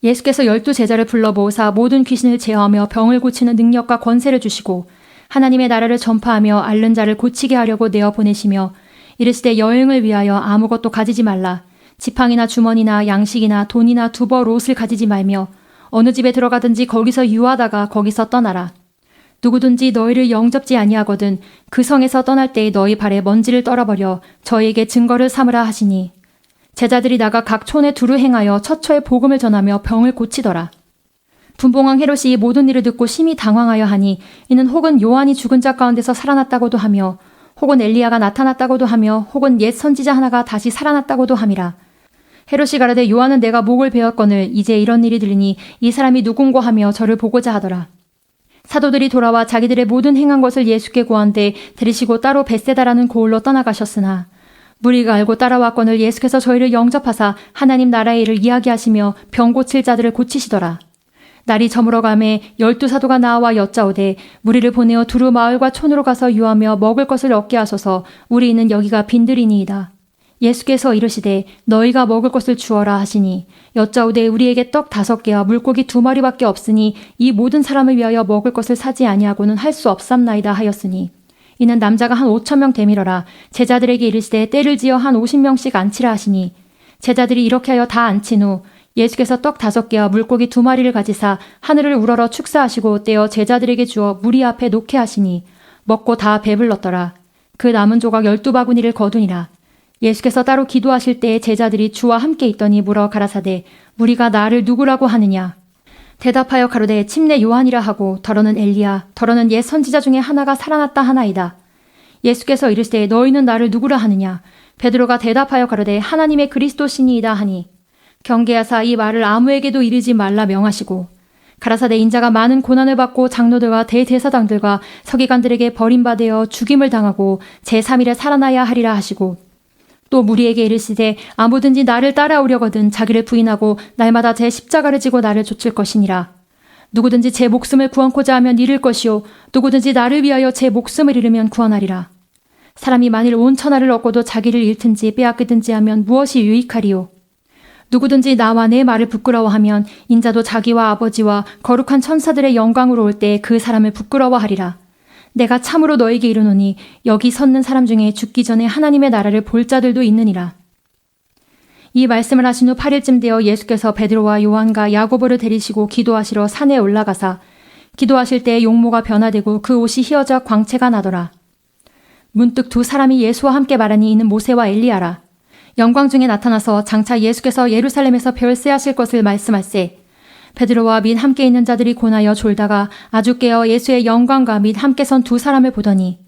Speaker 1: 예수께서 12제자를 불러 모으사 모든 귀신을 제어하며 병을 고치는 능력과 권세를 주시고 하나님의 나라를 전파하며 앓는 자를 고치게 하려고 내어 보내시며 이르시되 여행을 위하여 아무것도 가지지 말라. 지팡이나 주머니나 양식이나 돈이나 두벌 옷을 가지지 말며 어느 집에 들어가든지 거기서 유하다가 거기서 떠나라. 누구든지 너희를 영접지 아니하거든 그 성에서 떠날 때에 너희 발에 먼지를 떨어버려 저희에게 증거를 삼으라 하시니 제자들이 나가 각 촌에 두루 행하여 처처에 복음을 전하며 병을 고치더라. 분봉왕 헤롯이 이 모든 일을 듣고 심히 당황하여 하니 이는 혹은 요한이 죽은 자 가운데서 살아났다고도 하며 혹은 엘리야가 나타났다고도 하며 혹은 옛 선지자 하나가 다시 살아났다고도 함이라. 헤롯이 가라되 요한은 내가 목을 베었거늘 이제 이런 일이 들리니 이 사람이 누군고 하며 저를 보고자 하더라. 사도들이 돌아와 자기들의 모든 행한 것을 예수께 고한데 들으시고 따로 벳세다라는 고을로 떠나가셨으나 무리가 알고 따라왔거늘 예수께서 저희를 영접하사 하나님 나라의 일을 이야기하시며 병 고칠 자들을 고치시더라. 날이 저물어가매 12사도가 나와 여짜오되 무리를 보내어 두루 마을과 촌으로 가서 유하며 먹을 것을 얻게 하소서. 우리 있는 여기가 빈들이니이다. 예수께서 이르시되 너희가 먹을 것을 주어라 하시니 여짜오되 우리에게 떡 5개와 물고기 2마리밖에 없으니 이 모든 사람을 위하여 먹을 것을 사지 아니하고는 할 수 없삼나이다 하였으니 이는 남자가 한 5,000명 되밀어라. 제자들에게 이르시되 때를 지어 한 50명씩 앉히라 하시니 제자들이 이렇게 하여 다 앉힌 후 예수께서 떡 5개와 물고기 2마리를 가지사 하늘을 우러러 축사하시고 떼어 제자들에게 주어 무리 앞에 놓게 하시니 먹고 다 배불렀더라. 그 남은 조각 12바구니를 거두니라. 예수께서 따로 기도하실 때에 제자들이 주와 함께 있더니 물어 가라사대 무리가 나를 누구라고 하느냐. 대답하여 가로되 침례 요한이라 하고 더러는 엘리야 더러는 옛 선지자 중에 하나가 살아났다 하나이다. 예수께서 이르시되 너희는 나를 누구라 하느냐. 베드로가 대답하여 가로되 하나님의 그리스도시니이다 하니 경계하사 이 말을 아무에게도 이르지 말라 명하시고 가라사대 인자가 많은 고난을 받고 장로들과 대제사장들과 서기관들에게 버림받아 죽임을 당하고 제3일에 살아나야 하리라 하시고 또 무리에게 이르시되 아무든지 나를 따라오려거든 자기를 부인하고 날마다 제 십자가를 지고 나를 좇을 것이니라. 누구든지 제 목숨을 구원코자 하면 잃을 것이요 누구든지 나를 위하여 제 목숨을 잃으면 구원하리라. 사람이 만일 온 천하를 얻고도 자기를 잃든지 빼앗기든지 하면 무엇이 유익하리요. 누구든지 나와 내 말을 부끄러워하면 인자도 자기와 아버지와 거룩한 천사들의 영광으로 올 때 그 사람을 부끄러워하리라. 내가 참으로 너에게 이르노니 여기 섰는 사람 중에 죽기 전에 하나님의 나라를 볼 자들도 있느니라. 이 말씀을 하신 후 8일쯤 되어 예수께서 베드로와 요한과 야고보를 데리시고 기도하시러 산에 올라가사 기도하실 때 용모가 변화되고 그 옷이 휘어져 광채가 나더라. 문득 두 사람이 예수와 함께 말하니 이는 모세와 엘리야라. 영광 중에 나타나서 장차 예수께서 예루살렘에서 별세하실 것을 말씀할세. 베드로와 및 함께 있는 자들이 고나여 졸다가 아주 깨어 예수의 영광과 및 함께 선 두 사람을 보더니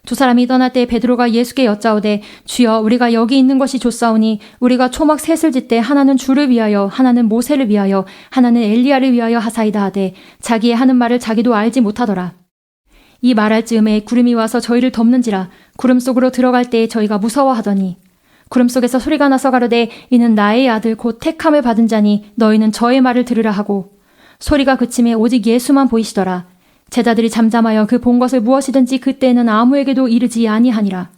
Speaker 1: 두 사람이 떠날 때 베드로가 예수께 여짜오되 주여 우리가 여기 있는 것이 좋사오니 우리가 초막 셋을 짓되 하나는 주를 위하여 하나는 모세를 위하여 하나는 엘리야를 위하여 하사이다 하되 자기의 하는 말을 자기도 알지 못하더라. 이 말할 즈음에 구름이 와서 저희를 덮는지라 구름 속으로 들어갈 때에 저희가 무서워하더니 구름 속에서 소리가 나서 가로되 이는 나의 아들 곧 택함을 받은 자니 너희는 저의 말을 들으라 하고 소리가 그침에 오직 예수만 보이시더라. 제자들이 잠잠하여 그 본 것을 무엇이든지 그때에는 아무에게도 이르지 아니하니라.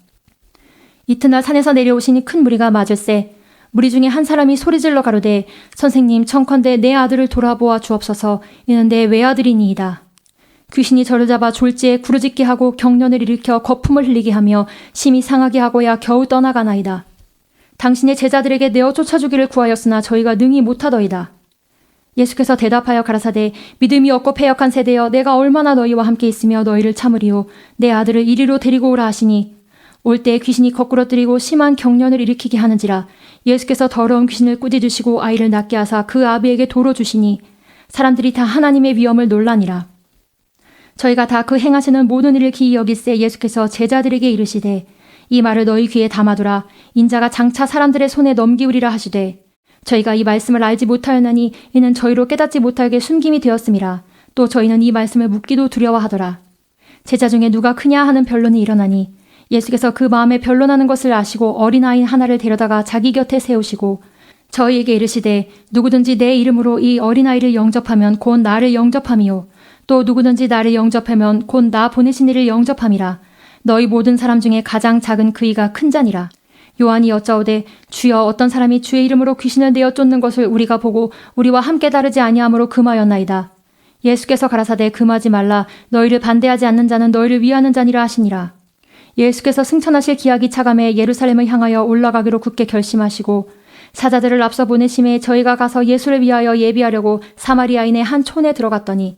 Speaker 1: 이튿날 산에서 내려오시니 큰 무리가 맞을세. 무리 중에 한 사람이 소리질러 가로되 선생님 청컨대 내 아들을 돌아보아 주옵소서. 이는 내 외아들이니이다. 귀신이 저를 잡아 졸지에 구르짖게 하고 경련을 일으켜 거품을 흘리게 하며 심히 상하게 하고야 겨우 떠나가나이다. 당신의 제자들에게 내어 쫓아주기를 구하였으나 저희가 능히 못하더이다. 예수께서 대답하여 가라사대 믿음이 없고 패역한 세대여 내가 얼마나 너희와 함께 있으며 너희를 참으리요 내 아들을 이리로 데리고 오라 하시니 올 때 귀신이 거꾸러뜨리고 심한 경련을 일으키게 하는지라. 예수께서 더러운 귀신을 꾸짖으시고 아이를 낫게 하사 그 아비에게 도로 주시니 사람들이 다 하나님의 위엄을 놀라니라. 저희가 다 그 행하시는 모든 일을 기이 여길세 예수께서 제자들에게 이르시되 이 말을 너희 귀에 담아두라. 인자가 장차 사람들의 손에 넘기우리라 하시되 저희가 이 말씀을 알지 못하였나니 이는 저희로 깨닫지 못하게 숨김이 되었음이라. 또 저희는 이 말씀을 묻기도 두려워하더라. 제자 중에 누가 크냐 하는 변론이 일어나니 예수께서 그 마음에 변론하는 것을 아시고 어린아이 하나를 데려다가 자기 곁에 세우시고 저희에게 이르시되 누구든지 내 이름으로 이 어린아이를 영접하면 곧 나를 영접함이요 또 누구든지 나를 영접하면 곧 나 보내신 이를 영접함이라. 너희 모든 사람 중에 가장 작은 그이가 큰 자니라. 요한이 여짜오되 주여 어떤 사람이 주의 이름으로 귀신을 내어 쫓는 것을 우리가 보고 우리와 함께 다르지 아니하므로 금하였나이다. 예수께서 가라사대 금하지 말라. 너희를 반대하지 않는 자는 너희를 위하는 자니라 하시니라. 예수께서 승천하실 기약이 차감해 예루살렘을 향하여 올라가기로 굳게 결심하시고 사자들을 앞서 보내심에 저희가 가서 예수를 위하여 예비하려고 사마리아인의 한 촌에 들어갔더니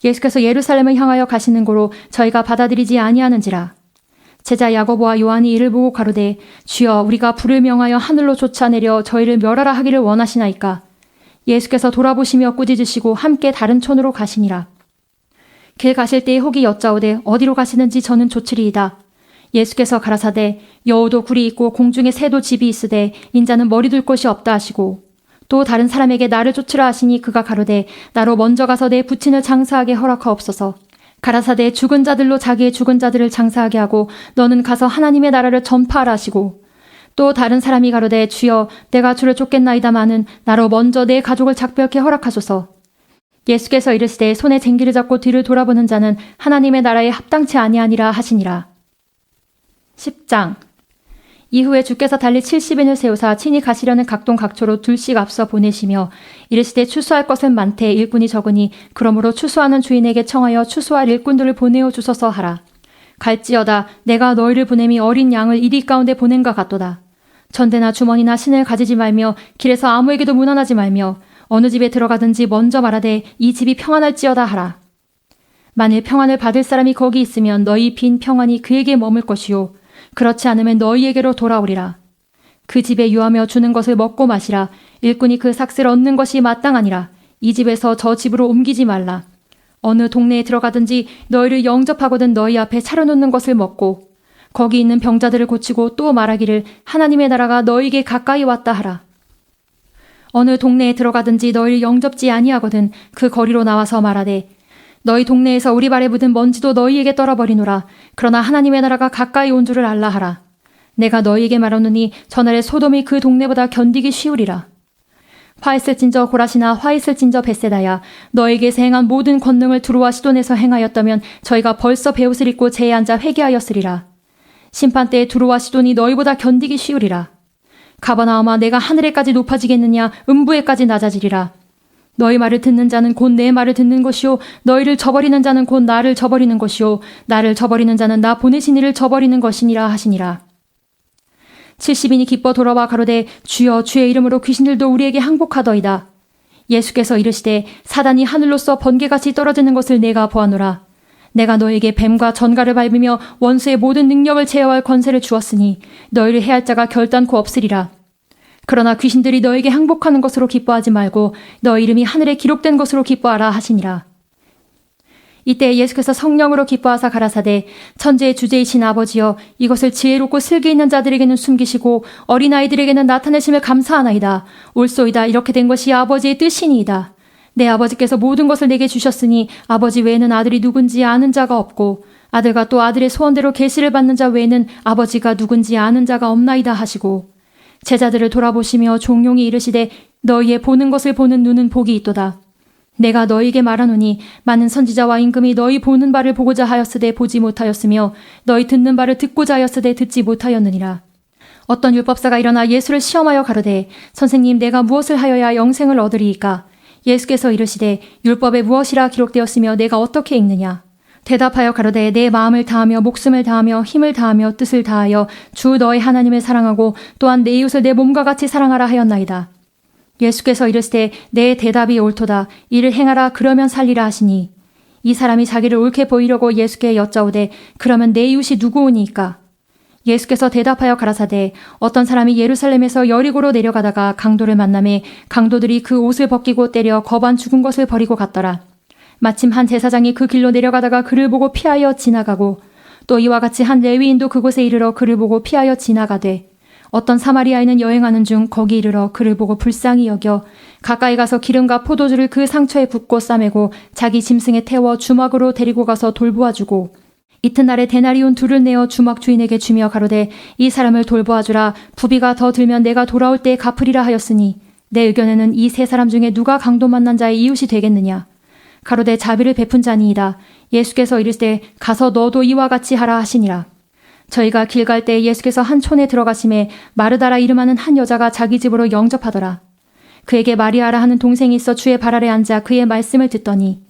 Speaker 1: 예수께서 예루살렘을 향하여 가시는 고로 저희가 받아들이지 아니하는지라. 제자 야고보와 요한이 이를 보고 가로되 주여 우리가 불을 명하여 하늘로 쫓아내려 저희를 멸하라 하기를 원하시나이까. 예수께서 돌아보시며 꾸짖으시고 함께 다른 촌으로 가시니라. 길 가실 때에 혹이 여짜오되 어디로 가시는지 저는 조치리이다. 예수께서 가라사대 여우도 굴이 있고 공중에 새도 집이 있으되 인자는 머리 둘 곳이 없다 하시고 또 다른 사람에게 나를 쫓으라 하시니 그가 가로되 나로 먼저 가서 내 부친을 장사하게 허락하옵소서. 가라사대 죽은 자들로 자기의 죽은 자들을 장사하게 하고 너는 가서 하나님의 나라를 전파하라 하시고 또 다른 사람이 가로되 주여 내가 주를 쫓겠나이다마는 나로 먼저 내 가족을 작별케 허락하소서. 예수께서 이르시되 손에 쟁기를 잡고 뒤를 돌아보는 자는 하나님의 나라에 합당치 아니하니라 하시니라. 10장. 이후에 주께서 달리 70인을 세우사 친히 가시려는 각동 각초로 둘씩 앞서 보내시며 이르시되 추수할 것은 많되 일꾼이 적으니 그러므로 추수하는 주인에게 청하여 추수할 일꾼들을 보내어 주소서 하라. 갈지어다 내가 너희를 보냄이 어린 양을 이리 가운데 보낸과 같도다. 전대나 주머니나 신을 가지지 말며 길에서 아무에게도 문안하지 말며 어느 집에 들어가든지 먼저 말하되 이 집이 평안할지어다 하라. 만일 평안을 받을 사람이 거기 있으면 너희 빈 평안이 그에게 머물 것이요 그렇지 않으면 너희에게로 돌아오리라. 그 집에 유하며 주는 것을 먹고 마시라. 일꾼이 그 삭슬 얻는 것이 마땅하니라. 이 집에서 저 집으로 옮기지 말라. 어느 동네에 들어가든지 너희를 영접하거든 너희 앞에 차려놓는 것을 먹고 거기 있는 병자들을 고치고 또 말하기를 하나님의 나라가 너희에게 가까이 왔다 하라. 어느 동네에 들어가든지 너희를 영접지 아니하거든 그 거리로 나와서 말하되 너희 동네에서 우리 발에 묻은 먼지도 너희에게 떨어버리노라. 그러나 하나님의 나라가 가까이 온 줄을 알라 하라. 내가 너희에게 말하노니 저날에 소돔이 그 동네보다 견디기 쉬우리라. 화했을진저 고라시나 화했을진저 벳세다야 너에게서 행한 모든 권능을 두로와 시돈에서 행하였다면 저희가 벌써 베옷을 입고 제에 앉아 회개하였으리라. 심판때에 두로와 시돈이 너희보다 견디기 쉬우리라. 가버나움아, 내가 하늘에까지 높아지겠느냐? 음부에까지 낮아지리라. 너희 말을 듣는 자는 곧 내 말을 듣는 것이요, 너희를 저버리는 자는 곧 나를 저버리는 것이요, 나를 저버리는 자는 나 보내신 이를 저버리는 것이니라 하시니라. 70인이 기뻐 돌아와 가로되, 주여, 주의 이름으로 귀신들도 우리에게 항복하더이다. 예수께서 이르시되, 사단이 하늘로서 번개같이 떨어지는 것을 내가 보아노라. 내가 너에게 뱀과 전갈을 밟으며 원수의 모든 능력을 제어할 권세를 주었으니 너희를 해할 자가 결단코 없으리라. 그러나 귀신들이 너에게 항복하는 것으로 기뻐하지 말고 너희 이름이 하늘에 기록된 것으로 기뻐하라 하시니라. 이때 예수께서 성령으로 기뻐하사 가라사대, 천지의 주제이신 아버지여, 이것을 지혜롭고 슬기 있는 자들에게는 숨기시고 어린아이들에게는 나타내심을 감사하나이다. 옳소이다. 이렇게 된 것이 아버지의 뜻이니이다. 내 아버지께서 모든 것을 내게 주셨으니 아버지 외에는 아들이 누군지 아는 자가 없고 아들과 또 아들의 소원대로 계시를 받는 자 외에는 아버지가 누군지 아는 자가 없나이다 하시고, 제자들을 돌아보시며 종용이 이르시되, 너희의 보는 것을 보는 눈은 복이 있도다. 내가 너희에게 말하노니 많은 선지자와 임금이 너희 보는 바를 보고자 하였으되 보지 못하였으며 너희 듣는 바를 듣고자 하였으되 듣지 못하였느니라. 어떤 율법사가 일어나 예수를 시험하여 가로되, 선생님, 내가 무엇을 하여야 영생을 얻으리이까? 예수께서 이르시되, 율법에 무엇이라 기록되었으며 내가 어떻게 읽느냐? 대답하여 가로되, 내 마음을 다하며 목숨을 다하며 힘을 다하며 뜻을 다하여 주 너의 하나님을 사랑하고 또한 내 이웃을 내 몸과 같이 사랑하라 하였나이다. 예수께서 이르시되, 내 대답이 옳도다. 이를 행하라. 그러면 살리라 하시니, 이 사람이 자기를 옳게 보이려고 예수께 여짜오되, 그러면 내 이웃이 누구오니이까? 예수께서 대답하여 가라사대, 어떤 사람이 예루살렘에서 여리고로 내려가다가 강도를 만나매 강도들이 그 옷을 벗기고 때려 거반 죽은 것을 버리고 갔더라. 마침 한 제사장이 그 길로 내려가다가 그를 보고 피하여 지나가고, 또 이와 같이 한 레위인도 그곳에 이르러 그를 보고 피하여 지나가되, 어떤 사마리아인은 여행하는 중 거기 이르러 그를 보고 불쌍히 여겨 가까이 가서 기름과 포도주를 그 상처에 붓고 싸매고 자기 짐승에 태워 주막으로 데리고 가서 돌보아주고, 이튿날에 데나리온 2를 내어 주막 주인에게 주며 가로되, 이 사람을 돌보아주라. 부비가 더 들면 내가 돌아올 때에 갚으리라 하였으니, 내 의견에는 이 세 사람 중에 누가 강도 만난 자의 이웃이 되겠느냐? 가로되, 자비를 베푼 자니이다. 예수께서 이르시되, 가서 너도 이와 같이 하라 하시니라. 저희가 길 갈 때 예수께서 한 촌에 들어가심에 마르다라 이름하는 한 여자가 자기 집으로 영접하더라. 그에게 마리아라 하는 동생이 있어 주의 발 아래 앉아 그의 말씀을 듣더니,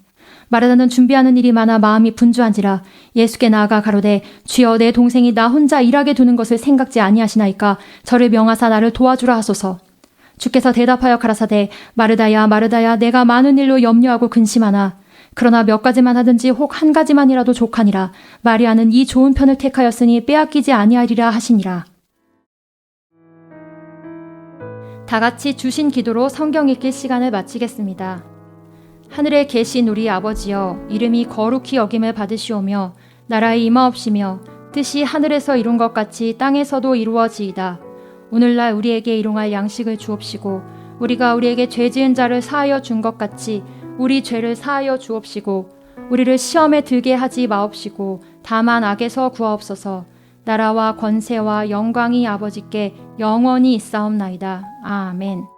Speaker 1: 마르다는 준비하는 일이 많아 마음이 분주한지라 예수께 나아가 가로되, 주여, 내 동생이 나 혼자 일하게 두는 것을 생각지 아니하시나이까 저를 명하사 나를 도와주라 하소서. 주께서 대답하여 가라사대, 마르다야, 마르다야, 내가 많은 일로 염려하고 근심하나 그러나 몇 가지만 하든지 혹 한 가지만이라도 족하니라. 마리아는 이 좋은 편을 택하였으니 빼앗기지 아니하리라 하시니라. 다 같이 주신 기도로 성경 읽기 시간을 마치겠습니다. 하늘에 계신 우리 아버지여, 이름이 거룩히 여김을 받으시오며 나라의 임하옵시며 뜻이 하늘에서 이룬 것 같이 땅에서도 이루어지이다. 오늘날 우리에게 일용할 양식을 주옵시고 우리가 우리에게 죄 지은 자를 사하여 준 것 같이 우리 죄를 사하여 주옵시고 우리를 시험에 들게 하지 마옵시고 다만 악에서 구하옵소서. 나라와 권세와 영광이 아버지께 영원히 있사옵나이다. 아멘.